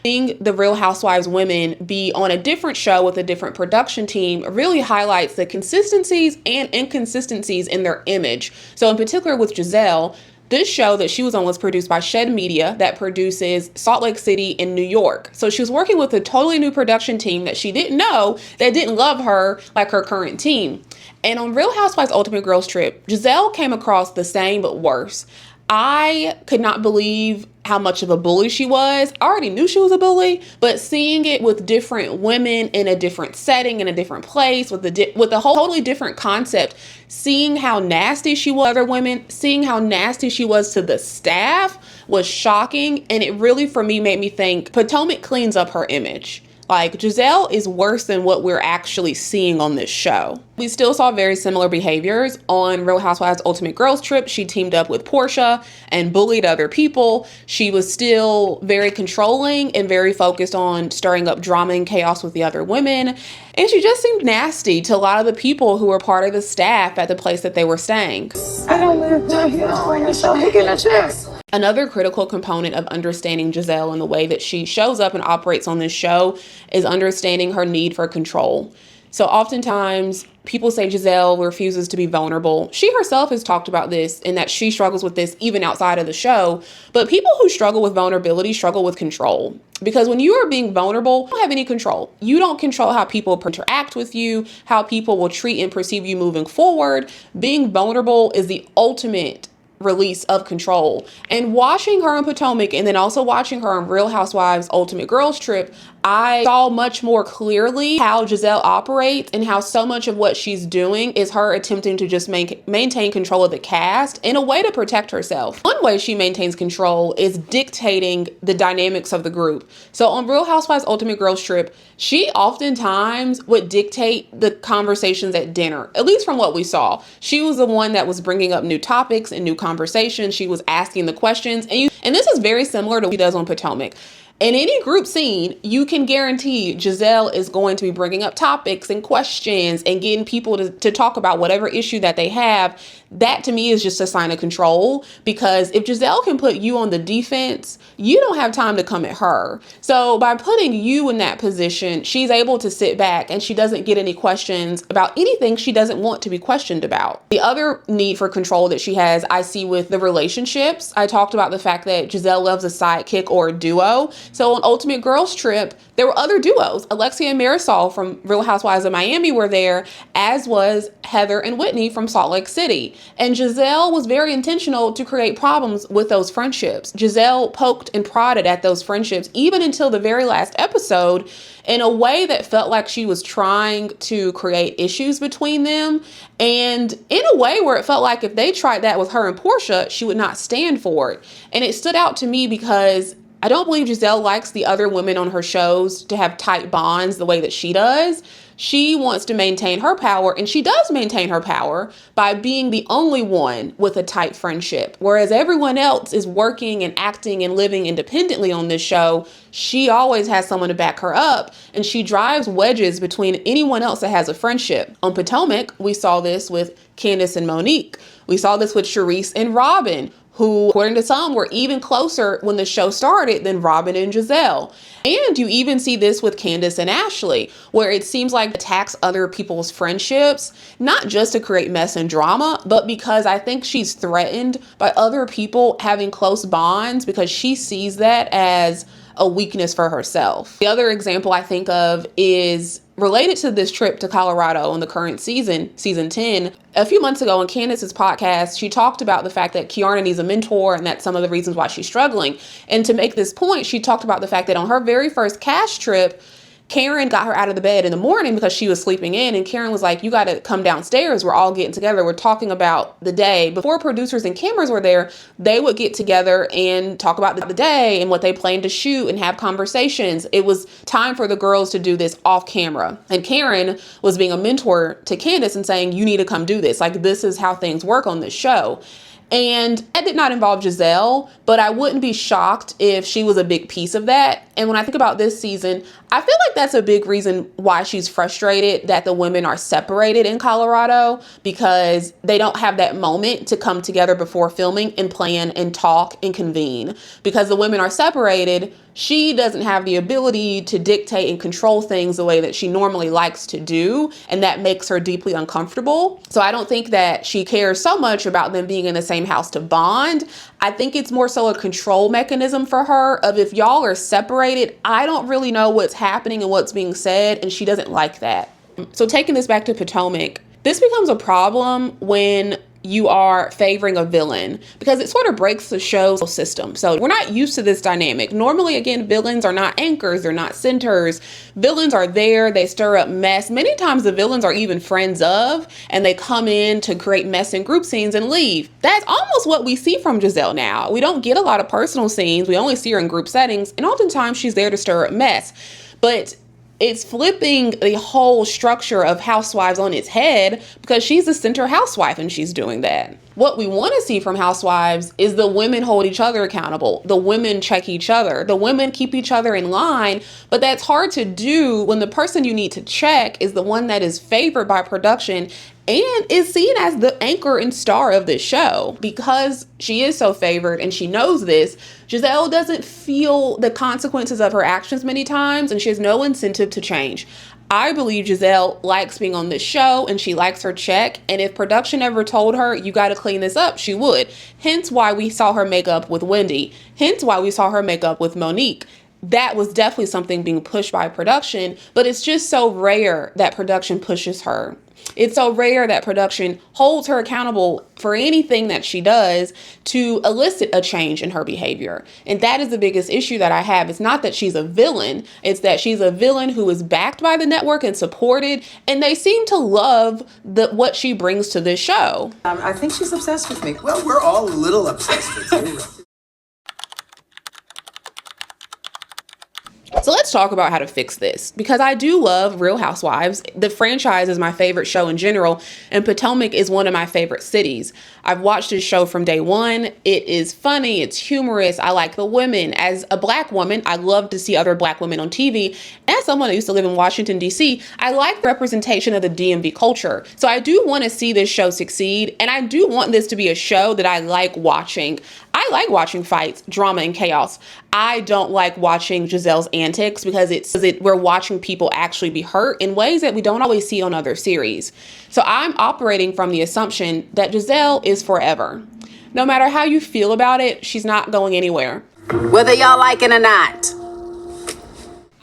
Seeing the Real Housewives women be on a different show with a different production team really highlights the consistencies and inconsistencies in their image. So in particular with Gizelle, this show that she was on was produced by Shed Media that produces Salt Lake City and New York. So she was working with a totally new production team that she didn't know, that didn't love her like her current team. And on Real Housewives Ultimate Girls Trip, Gizelle came across the same but worse. I could not believe how much of a bully she was. I already knew she was a bully, but seeing it with different women in a different setting, in a different place, with a whole totally different concept, seeing how nasty she was to other women, seeing how nasty she was to the staff was shocking. And it really, for me, made me think Potomac cleans up her image. Like, Gizelle is worse than what we're actually seeing on this show. We still saw very similar behaviors on Real Housewives Ultimate Girls Trip. She teamed up with Portia and bullied other people. She was still very controlling and very focused on stirring up drama and chaos with the other women. And she just seemed nasty to a lot of the people who were part of the staff at the place that they were staying. I don't live down here on the show taking a chance. Another critical component of understanding Gizelle and the way that she shows up and operates on this show is understanding her need for control. So oftentimes people say Gizelle refuses to be vulnerable. She herself has talked about this and that she struggles with this even outside of the show. But people who struggle with vulnerability struggle with control. Because when you are being vulnerable, you don't have any control. You don't control how people interact with you, how people will treat and perceive you moving forward. Being vulnerable is the ultimate release of control. And watching her on Potomac and then also watching her on Real Housewives Ultimate Girls Trip, I saw much more clearly how Gizelle operates and how so much of what she's doing is her attempting to just maintain control of the cast in a way to protect herself. One way she maintains control is dictating the dynamics of the group. So on Real Housewives Ultimate Girls Trip, she oftentimes would dictate the conversations at dinner, at least from what we saw. She was the one that was bringing up new topics and new conversations. She was asking the questions. And this is very similar to what she does on Potomac. In any group scene, you can guarantee Gizelle is going to be bringing up topics and questions and getting people to talk about whatever issue that they have. That to me is just a sign of control, because if Gizelle can put you on the defense, you don't have time to come at her. So by putting you in that position, she's able to sit back and she doesn't get any questions about anything she doesn't want to be questioned about. The other need for control that she has, I see with the relationships. I talked about the fact that Gizelle loves a sidekick or a duo. So on Ultimate Girls Trip, there were other duos. Alexia and Marisol from Real Housewives of Miami were there, as was Heather and Whitney from Salt Lake City. And Gizelle was very intentional to create problems with those friendships. Gizelle poked and prodded at those friendships, even until the very last episode, in a way that felt like she was trying to create issues between them. And in a way where it felt like if they tried that with her and Portia, she would not stand for it. And it stood out to me because I don't believe Gizelle likes the other women on her shows to have tight bonds the way that she does. She wants to maintain her power, and she does maintain her power by being the only one with a tight friendship. Whereas everyone else is working and acting and living independently on this show, she always has someone to back her up, and she drives wedges between anyone else that has a friendship. On Potomac, we saw this with Candiace and Monique. We saw this with Charisse and Robin. who, according to some, were even closer when the show started than Robin and Gizelle. And you even see this with Candiace and Ashley, where it seems like attacks other people's friendships, not just to create mess and drama, but because I think she's threatened by other people having close bonds because she sees that as a weakness for herself. The other example I think of is related to this trip to Colorado in the current season 10. A few months ago on Candiace's podcast, she talked about the fact that Kiarna needs a mentor and that's some of the reasons why she's struggling. And to make this point, she talked about the fact that on her very first cash trip, Karen got her out of the bed in the morning because she was sleeping in, and Karen was like, you got to come downstairs. We're all getting together. We're talking about the day. Before producers and cameras were there, they would get together and talk about the day and what they planned to shoot and have conversations. It was time for the girls to do this off camera. And Karen was being a mentor to Candiace and saying, you need to come do this. Like, this is how things work on this show. And that did not involve Gizelle, but I wouldn't be shocked if she was a big piece of that. And when I think about this season, I feel like that's a big reason why she's frustrated that the women are separated in Colorado, because they don't have that moment to come together before filming and plan and talk and convene. Because the women are separated, she doesn't have the ability to dictate and control things the way that she normally likes to do, and that makes her deeply uncomfortable. So I don't think that she cares so much about them being in the same house to bond. I think it's more so a control mechanism for her of, if y'all are separated, I don't really know what's happening and what's being said, and she doesn't like that. So taking this back to Potomac, this becomes a problem when you are favoring a villain, because it sort of breaks the show's system. So we're not used to this dynamic. Normally, again, villains are not anchors, they're not centers. Villains are there, they stir up mess. Many times the villains are even friends of, and they come in to create mess in group scenes and leave. That's almost what we see from Gizelle now. We don't get a lot of personal scenes, we only see her in group settings, and oftentimes she's there to stir up mess. But it's flipping the whole structure of Housewives on its head, because she's the center housewife and she's doing that. What we want to see from Housewives is the women hold each other accountable. The women check each other. The women keep each other in line, but that's hard to do when the person you need to check is the one that is favored by production and is seen as the anchor and star of this show. Because she is so favored and she knows this, Gizelle doesn't feel the consequences of her actions many times, and she has no incentive to change. I believe Gizelle likes being on this show and she likes her check. And if production ever told her, you got to clean this up, she would. Hence why we saw her make up with Wendy. Hence why we saw her make up with Monique. That was definitely something being pushed by production, but it's just so rare that production pushes her. It's so rare that production holds her accountable for anything that she does to elicit a change in her behavior. And that is the biggest issue that I have. It's not that she's a villain. It's that she's a villain who is backed by the network and supported, and they seem to love what she brings to this show. I think she's obsessed with me. Well, we're all a little obsessed with you. So let's talk about how to fix this, because I do love Real Housewives. The franchise is my favorite show in general, and Potomac is one of my favorite cities. I've watched this show from day one. It is funny, it's humorous. I like the women. As a Black woman, I love to see other Black women on TV. As someone that used to live in Washington, D.C., I like the representation of the DMV culture. So I do want to see this show succeed, and I do want this to be a show that I like watching. I like watching fights, drama, and chaos. I don't like watching Gizelle's antics because we're watching people actually be hurt in ways that we don't always see on other series. So I'm operating from the assumption that Gizelle is forever. No matter how you feel about it, she's not going anywhere. Whether y'all like it or not.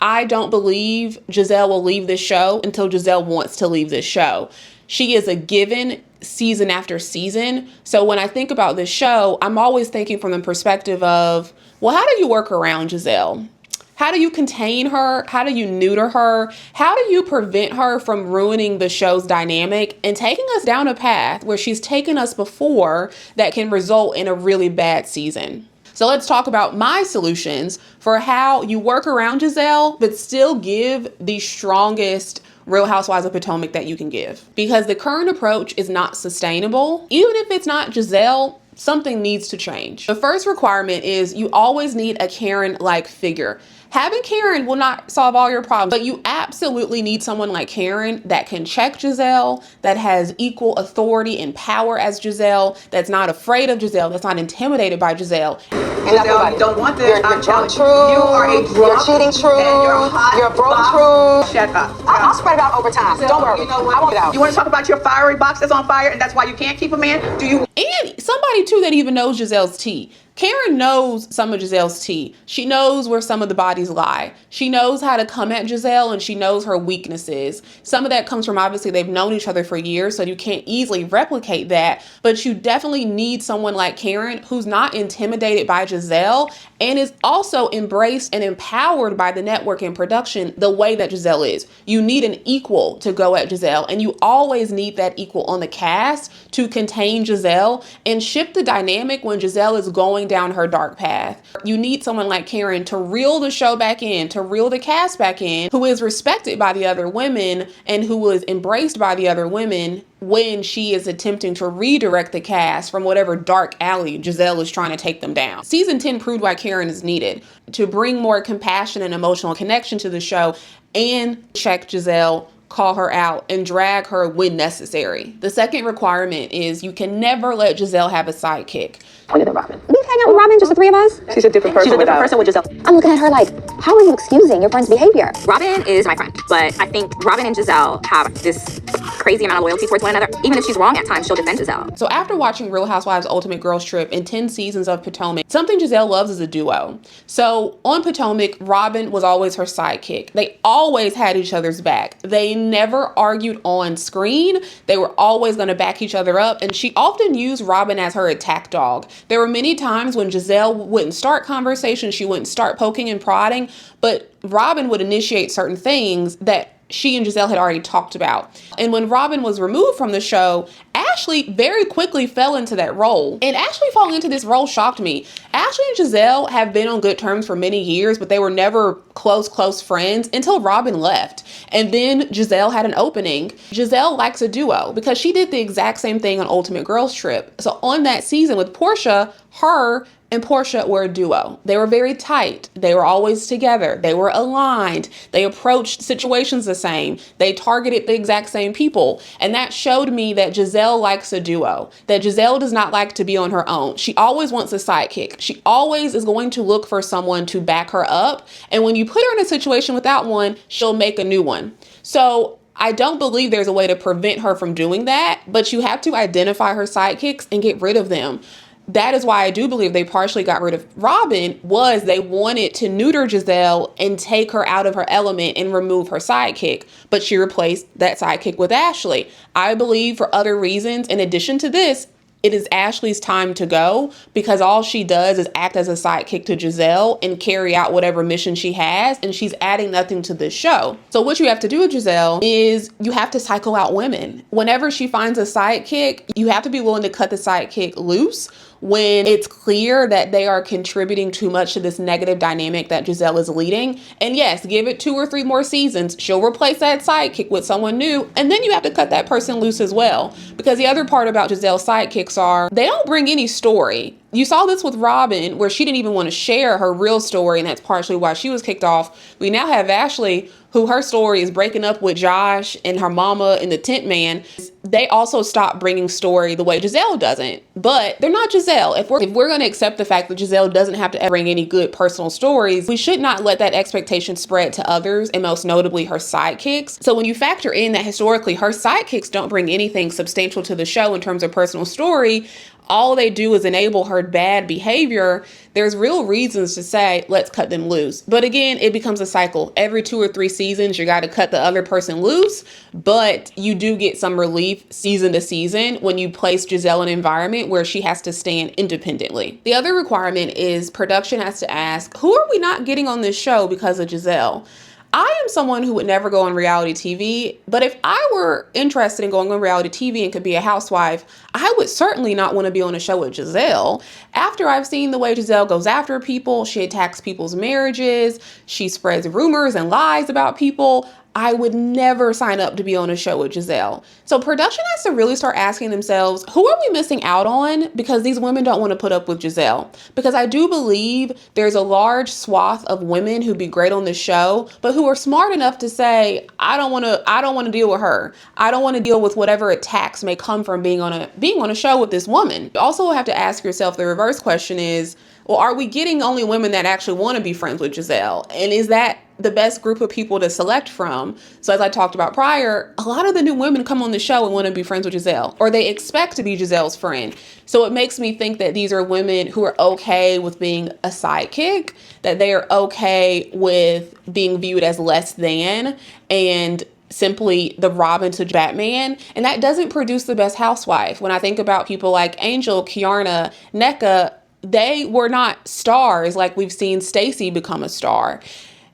I don't believe Gizelle will leave this show until Gizelle wants to leave this show. She is a given season after season. So when I think about this show, I'm always thinking from the perspective of, well, how do you work around Gizelle? How do you contain her? How do you neuter her? How do you prevent her from ruining the show's dynamic and taking us down a path where she's taken us before that can result in a really bad season? So let's talk about my solutions for how you work around Gizelle, but still give the strongest Real Housewives of Potomac that you can give. Because the current approach is not sustainable. Even if it's not Gizelle, something needs to change. The first requirement is you always need a Karen-like figure. Having Karen will not solve all your problems, but you absolutely need someone like Karen that can check Gizelle, that has equal authority and power as Gizelle, that's not afraid of Gizelle, that's not intimidated by Gizelle. Gizelle, you don't want this. You're drunk truth. You are a drunk. You're cheating truth. You're broke truth. Shut up. I'll spread it out over time. Don't worry. You know what? I won't get out. You want to talk about your fiery box that's on fire and that's why you can't keep a man? Do you? And somebody too that even knows Gizelle's tea. Karen knows some of Gizelle's tea. She knows where some of the bodies lie. She knows how to come at Gizelle, and she knows her weaknesses. Some of that comes from, obviously, they've known each other for years, so you can't easily replicate that. But you definitely need someone like Karen who's not intimidated by Gizelle and is also embraced and empowered by the network and production the way that Gizelle is. You need an equal to go at Gizelle, and you always need that equal on the cast to contain Gizelle and shift the dynamic when Gizelle is going down her dark path. You need someone like Karen to reel the show back in, to reel the cast back in, who is respected by the other women and who is embraced by the other women when she is attempting to redirect the cast from whatever dark alley Gizelle is trying to take them down. Season 10 proved why Karen is needed to bring more compassion and emotional connection to the show and check Gizelle, call her out, and drag her when necessary. The second requirement is you can never let Gizelle have a sidekick. We've hang out with Robin, just the three of us. She's a different person. She's a different person with Gizelle. I'm looking at her like, how are you excusing your friend's behavior? Robin is my friend, but I think Robin and Gizelle have this crazy amount of loyalty towards one another. Even if she's wrong at times, she'll defend Gizelle. So after watching Real Housewives Ultimate Girls Trip and 10 seasons of Potomac, something Gizelle loves is a duo. So on Potomac, Robin was always her sidekick. They always had each other's back. They never argued on screen. They were always going to back each other up, and she often used Robin as her attack dog. There were many times when Gizelle wouldn't start conversations, she wouldn't start poking and prodding, but Robin would initiate certain things that she and Gizelle had already talked about. And when Robin was removed from the show, Ashley very quickly fell into that role. And Ashley falling into this role shocked me. Ashley and Gizelle have been on good terms for many years, but they were never close friends until Robin left. And then Gizelle had an opening. Gizelle likes a duo because she did the exact same thing on Ultimate Girls Trip. So on that season with Portia, her and Portia were a duo. They were very tight. They were always together. They were aligned. They approached situations the same. They targeted the exact same people. And that showed me that Gizelle likes a duo, that Gizelle does not like to be on her own. She always wants a sidekick. She always is going to look for someone to back her up. And when you put her in a situation without one, she'll make a new one. So I don't believe there's a way to prevent her from doing that, but you have to identify her sidekicks and get rid of them. That is why I do believe they partially got rid of Robin, was they wanted to neuter Gizelle and take her out of her element and remove her sidekick. But she replaced that sidekick with Ashley. I believe for other reasons, in addition to this, it is Ashley's time to go because all she does is act as a sidekick to Gizelle and carry out whatever mission she has, and she's adding nothing to this show. So what you have to do with Gizelle is you have to cycle out women. Whenever she finds a sidekick, you have to be willing to cut the sidekick loose when it's clear that they are contributing too much to this negative dynamic that Gizelle is leading. And yes, give it 2 or 3 more seasons. She'll replace that sidekick with someone new. And then you have to cut that person loose as well. Because the other part about Gizelle's sidekicks are they don't bring any story. You saw this with Robin, where she didn't even want to share her real story, and that's partially why she was kicked off. We now have Ashley, who her story is breaking up with Josh and her mama and the tent man. They also stopped bringing story the way Gizelle doesn't. But they're not Gizelle. If we're going to accept the fact that Gizelle doesn't have to bring any good personal stories, we should not let that expectation spread to others, and most notably her sidekicks. So when you factor in that historically her sidekicks don't bring anything substantial to the show in terms of personal story, all they do is enable her bad behavior, there's real reasons to say, let's cut them loose. But again, it becomes a cycle. Every 2 or 3 seasons, you got to cut the other person loose, but you do get some relief season to season when you place Gizelle in an environment where she has to stand independently. The other requirement is production has to ask, who are we not getting on this show because of Gizelle? I am someone who would never go on reality TV, but if I were interested in going on reality TV and could be a housewife, I would certainly not want to be on a show with Gizelle. After I've seen the way Gizelle goes after people, she attacks people's marriages, she spreads rumors and lies about people, I would never sign up to be on a show with Gizelle. So production has to really start asking themselves, who are we missing out on? Because these women don't want to put up with Gizelle. Because I do believe there's a large swath of women who'd be great on the show, but who are smart enough to say, I don't want to deal with her. I don't want to deal with whatever attacks may come from being on a show with this woman. You also have to ask yourself, the reverse question is, well, are we getting only women that actually want to be friends with Gizelle? And is that the best group of people to select from? So as I talked about prior, a lot of the new women come on the show and want to be friends with Gizelle, or they expect to be Gizelle's friend. So it makes me think that these are women who are okay with being a sidekick, that they are okay with being viewed as less than, and simply the Robin to Batman. And that doesn't produce the best housewife. When I think about people like Angel, Kiarna, Nneka, they were not stars like we've seen Stacey become a star.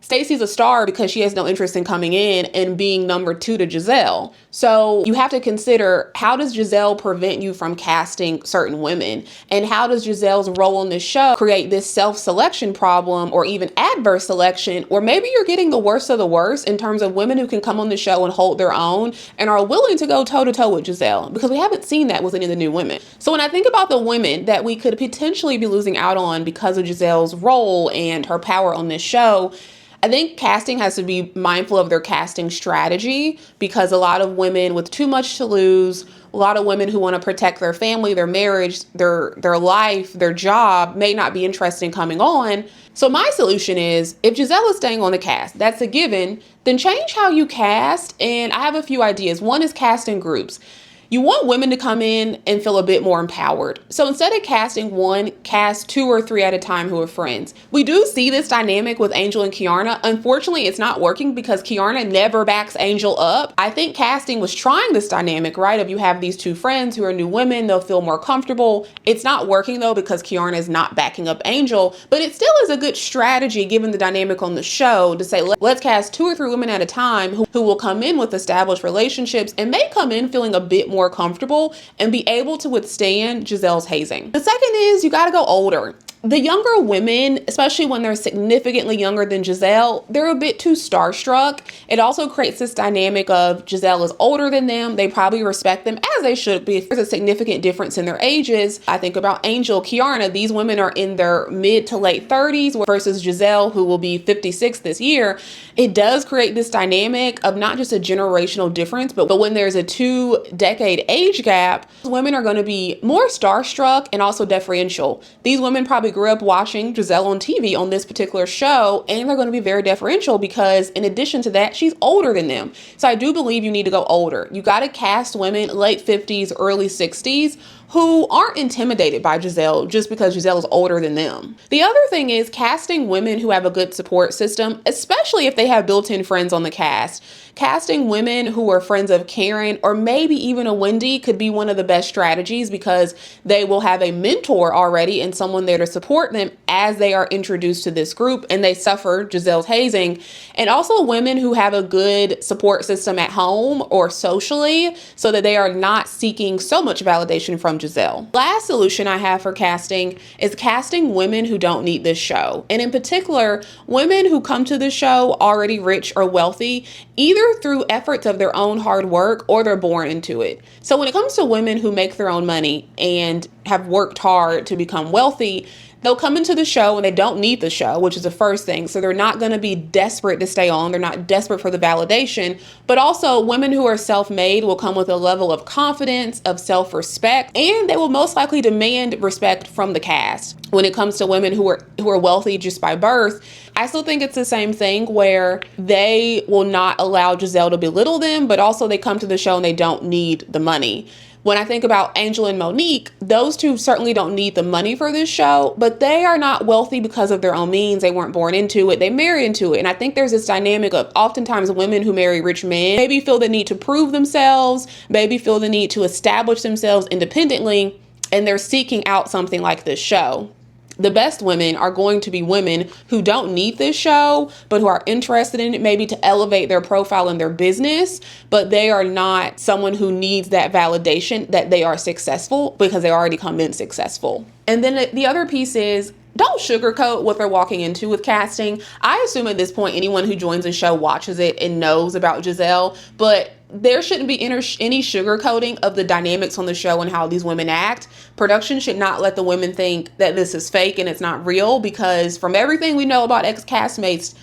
Stacey's a star because she has no interest in coming in and being number 2 to Gizelle. So you have to consider, how does Gizelle prevent you from casting certain women? And how does Gizelle's role on this show create this self-selection problem, or even adverse selection, or maybe you're getting the worst of the worst in terms of women who can come on the show and hold their own and are willing to go toe-to-toe with Gizelle, because we haven't seen that with any of the new women. So when I think about the women that we could potentially be losing out on because of Gizelle's role and her power on this show, I think casting has to be mindful of their casting strategy, because a lot of women with too much to lose, a lot of women who want to protect their family, their marriage, their life, their job, may not be interested in coming on. So my solution is, if Gizelle is staying on the cast, that's a given, then change how you cast. And I have a few ideas. One is casting groups. You want women to come in and feel a bit more empowered. So instead of casting one, cast 2 or 3 at a time who are friends. We do see this dynamic with Angel and Kiarna. Unfortunately, it's not working because Kiarna never backs Angel up. I think casting was trying this dynamic, right? If you have these 2 friends who are new women, they'll feel more comfortable. It's not working though, because Kiarna is not backing up Angel, but it still is a good strategy given the dynamic on the show to say, let's cast 2 or 3 women at a time who will come in with established relationships and may come in feeling a bit more comfortable and be able to withstand Gizelle's hazing. The second is, you got to go older. The younger women, especially when they're significantly younger than Gizelle, they're a bit too starstruck. It also creates this dynamic of Gizelle is older than them. They probably respect them, as they should be. If there's a significant difference in their ages, I think about Angel, Kiarna. These women are in their mid to late 30s versus Gizelle, who will be 56 this year. It does create this dynamic of not just a generational difference, but when there's a 2-decade age gap, women are going to be more starstruck and also deferential. These women probably grew up watching Gizelle on TV on this particular show, and they're going to be very deferential because in addition to that, she's older than them. So I do believe you need to go older. You got to cast women late 50s, early 60s who aren't intimidated by Gizelle just because Gizelle is older than them. The other thing is casting women who have a good support system, especially if they have built-in friends on the cast. Casting women who are friends of Karen or maybe even a Wendy could be one of the best strategies, because they will have a mentor already and someone there to support them as they are introduced to this group and they suffer Gizelle's hazing. And also women who have a good support system at home or socially, so that they are not seeking so much validation from Gizelle. Last solution I have for casting is casting women who don't need this show. And in particular, women who come to the show already rich or wealthy, either through efforts of their own hard work or they're born into it. So when it comes to women who make their own money and have worked hard to become wealthy, they'll come into the show and they don't need the show, which is the first thing. So they're not going to be desperate to stay on. They're not desperate for the validation. But also wewomen who are self-made will come with a level of confidence, of self-respect, and they will most likely demand respect from the cast. When it comes to women who are wealthy just by birth, I still think it's the same thing where they will not allow Gizelle to belittle them, but also they come to the show and they don't need the money. When I think about Angel and Monique, those two certainly don't need the money for this show, but they are not wealthy because of their own means. They weren't born into it. They married into it. And I think there's this dynamic of oftentimes women who marry rich men maybe feel the need to prove themselves, maybe feel the need to establish themselves independently, and they're seeking out something like this show. The best women are going to be women who don't need this show, but who are interested in it maybe to elevate their profile in their business, but they are not someone who needs that validation that they are successful because they already come in successful. And then the other piece is don't sugarcoat what they're walking into with casting. I assume at this point, anyone who joins the show watches it and knows about Gizelle, but there shouldn't be any sugarcoating of the dynamics on the show and how these women act. Production should not let the women think that this is fake and it's not real, because from everything we know about ex-castmates,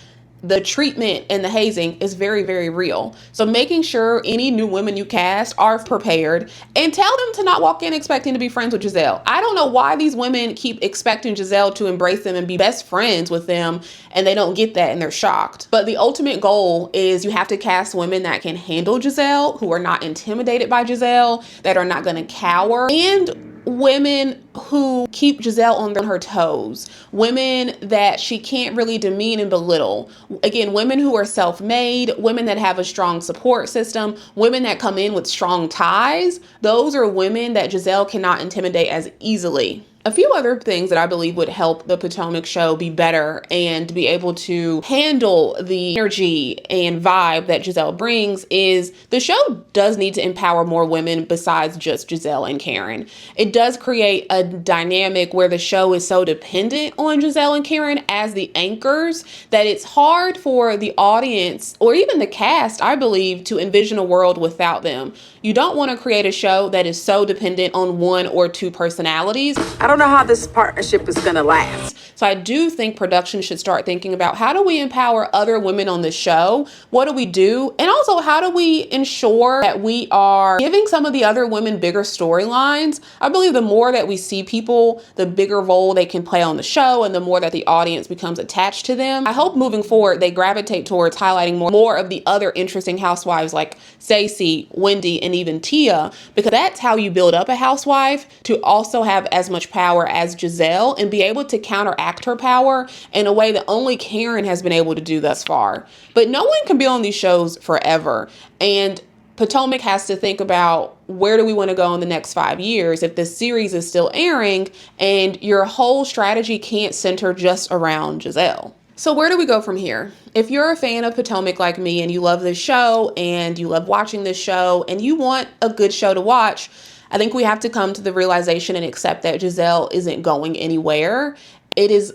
the treatment and the hazing is very, very real. So making sure any new women you cast are prepared, and tell them to not walk in expecting to be friends with Gizelle. I don't know why these women keep expecting Gizelle to embrace them and be best friends with them, and they don't get that and they're shocked. But the ultimate goal is you have to cast women that can handle Gizelle, who are not intimidated by Gizelle, that are not going to cower, and women who keep Gizelle on her toes, women that she can't really demean and belittle. Again, women who are self-made, women that have a strong support system, women that come in with strong ties. Those are women that Gizelle cannot intimidate as easily. A few other things that I believe would help the Potomac show be better and be able to handle the energy and vibe that Gizelle brings is the show does need to empower more women besides just Gizelle and Karen. It does create a dynamic where the show is so dependent on Gizelle and Karen as the anchors that it's hard for the audience or even the cast, I believe, to envision a world without them. You don't want to create a show that is so dependent on one or two personalities. I don't know how this partnership is going to last. So I do think production should start thinking about, how do we empower other women on the show? What do we do? And also, how do we ensure that we are giving some of the other women bigger storylines? I believe the more that we see people, the bigger role they can play on the show and the more that the audience becomes attached to them. I hope moving forward, they gravitate towards highlighting more of the other interesting housewives like Stacey, Wendy, and even Tia, because that's how you build up a housewife to also have as much power as Gizelle and be able to counteract her power in a way that only Karen has been able to do thus far. But no one can be on these shows forever. And Potomac has to think about, where do we want to go in the next 5 years if this series is still airing and your whole strategy can't center just around Gizelle? So where do we go from here? If you're a fan of Potomac like me and you love this show and you love watching this show and you want a good show to watch, I think we have to come to the realization and accept that Gizelle isn't going anywhere. It is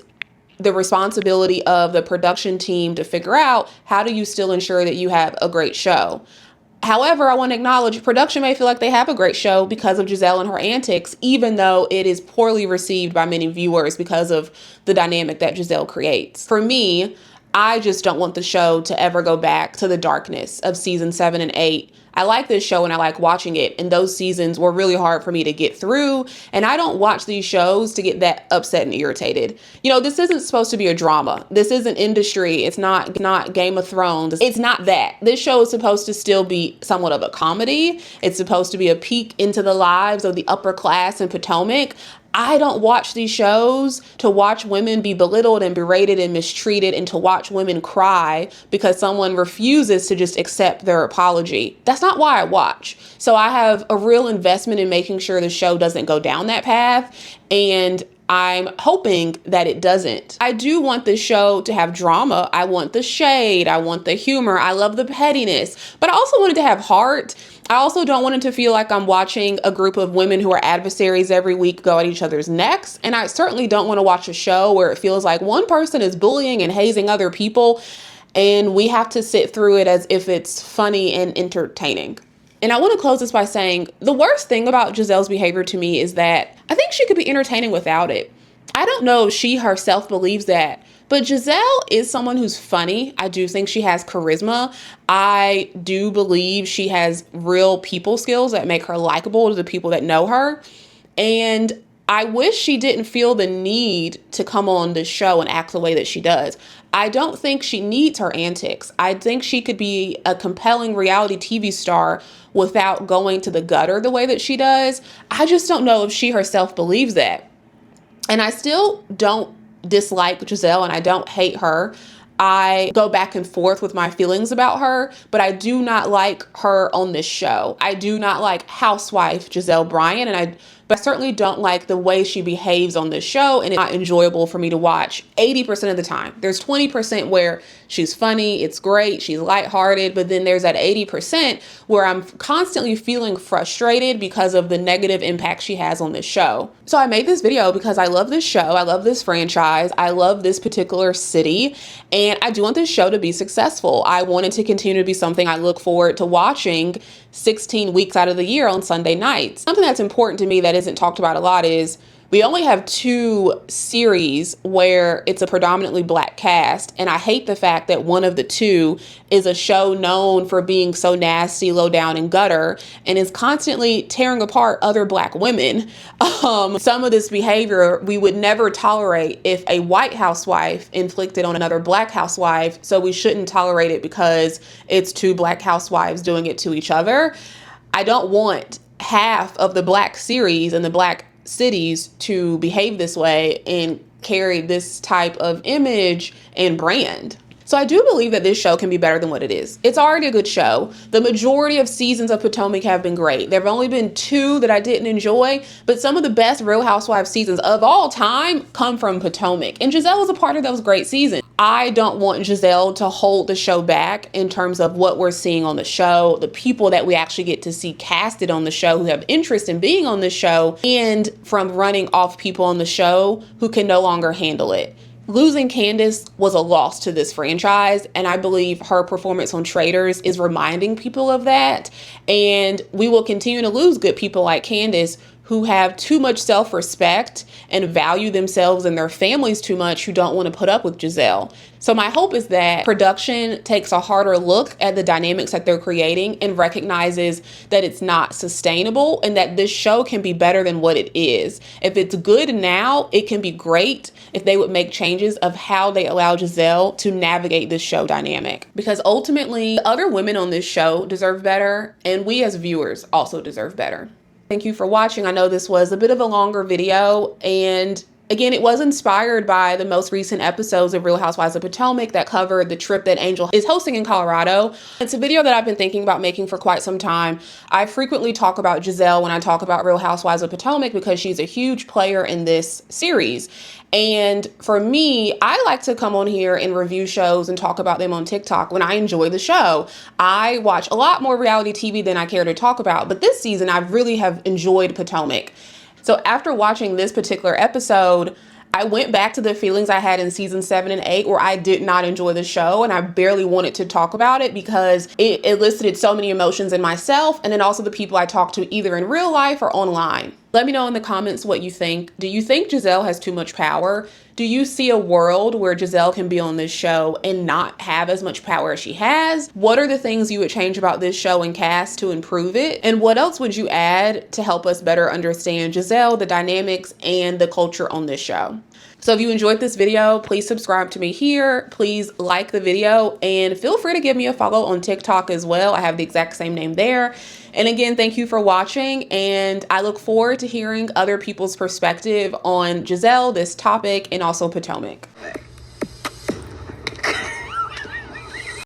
the responsibility of the production team to figure out, how do you still ensure that you have a great show? However, I want to acknowledge production may feel like they have a great show because of Gizelle and her antics, even though it is poorly received by many viewers because of the dynamic that Gizelle creates. For me, I just don't want the show to ever go back to the darkness of season 7 and 8. I like this show and I like watching it, and those seasons were really hard for me to get through, and I don't watch these shows to get that upset and irritated. You know, this isn't supposed to be a drama. This isn't industry. It's not Game of Thrones. It's not that. This show is supposed to still be somewhat of a comedy. It's supposed to be a peek into the lives of the upper class in Potomac. I don't watch these shows to watch women be belittled and berated and mistreated, and to watch women cry because someone refuses to just accept their apology. That's not why I watch. So I have a real investment in making sure the show doesn't go down that path, and I'm hoping that it doesn't. I do want the show to have drama. I want the shade. I want the humor. I love the pettiness, but I also want it to have heart. I also don't want it to feel like I'm watching a group of women who are adversaries every week go at each other's necks. And I certainly don't want to watch a show where it feels like one person is bullying and hazing other people, and we have to sit through it as if it's funny and entertaining. And I want to close this by saying the worst thing about Gizelle's behavior to me is that I think she could be entertaining without it. I don't know if she herself believes that, but Gizelle is someone who's funny. I do think she has charisma. I do believe she has real people skills that make her likable to the people that know her. And I wish she didn't feel the need to come on the show and act the way that she does. I don't think she needs her antics. I think she could be a compelling reality TV star without going to the gutter the way that she does. I just don't know if she herself believes that. And I still don't dislike Gizelle, and I don't hate her. I go back and forth with my feelings about her, but I do not like her on this show. I do not like housewife Gizelle Bryant, but I certainly don't like the way she behaves on this show, and it's not enjoyable for me to watch 80% of the time. There's 20% where she's funny, it's great, she's lighthearted, but then there's that 80% where I'm constantly feeling frustrated because of the negative impact she has on this show. So I made this video because I love this show, I love this franchise, I love this particular city, and I do want this show to be successful. I want it to continue to be something I look forward to watching 16 weeks out of the year on Sunday nights. Something that's important to me that isn't talked about a lot is we only have 2 series where it's a predominantly Black cast, and I hate the fact that one of the 2 is a show known for being so nasty, low down, and gutter, and is constantly tearing apart other Black women. Some of this behavior we would never tolerate if a white housewife inflicted on another Black housewife, so we shouldn't tolerate it because it's 2 Black housewives doing it to each other. I don't want half of the Black series and the Black cities to behave this way and carry this type of image and brand. So I do believe that this show can be better than what it is. It's already a good show. The majority of seasons of Potomac have been great. There have only been 2 that I didn't enjoy, but some of the best Real Housewives seasons of all time come from Potomac. And Gizelle was a part of those great seasons. I don't want Gizelle to hold the show back in terms of what we're seeing on the show, the people that we actually get to see casted on the show who have interest in being on the show, and from running off people on the show who can no longer handle it. Losing Candiace was a loss to this franchise, and I believe her performance on Traitors is reminding people of that. And we will continue to lose good people like Candiace who have too much self-respect and value themselves and their families too much, who don't want to put up with Gizelle. So my hope is that production takes a harder look at the dynamics that they're creating and recognizes that it's not sustainable and that this show can be better than what it is. If it's good now, it can be great if they would make changes of how they allow Gizelle to navigate this show dynamic. Because ultimately, other women on this show deserve better, and we as viewers also deserve better. Thank you for watching. I know this was a bit of a longer video, and again, it was inspired by the most recent episodes of Real Housewives of Potomac that covered the trip that Angel is hosting in Colorado. It's a video that I've been thinking about making for quite some time. I frequently talk about Gizelle when I talk about Real Housewives of Potomac because she's a huge player in this series. And for me, I like to come on here and review shows and talk about them on TikTok when I enjoy the show. I watch a lot more reality TV than I care to talk about, but this season I really have enjoyed Potomac. So after watching this particular episode, I went back to the feelings I had in season 7 and 8 where I did not enjoy the show and I barely wanted to talk about it because it elicited so many emotions in myself and then also the people I talked to either in real life or online. Let me know in the comments what you think. Do you think Gizelle has too much power? Do you see a world where Gizelle can be on this show and not have as much power as she has? What are the things you would change about this show and cast to improve it? And what else would you add to help us better understand Gizelle, the dynamics, and the culture on this show? So if you enjoyed this video, please subscribe to me here. Please like the video and feel free to give me a follow on TikTok as well. I have the exact same name there. And again, thank you for watching. And I look forward to hearing other people's perspective on Gizelle, this topic, and also Potomac.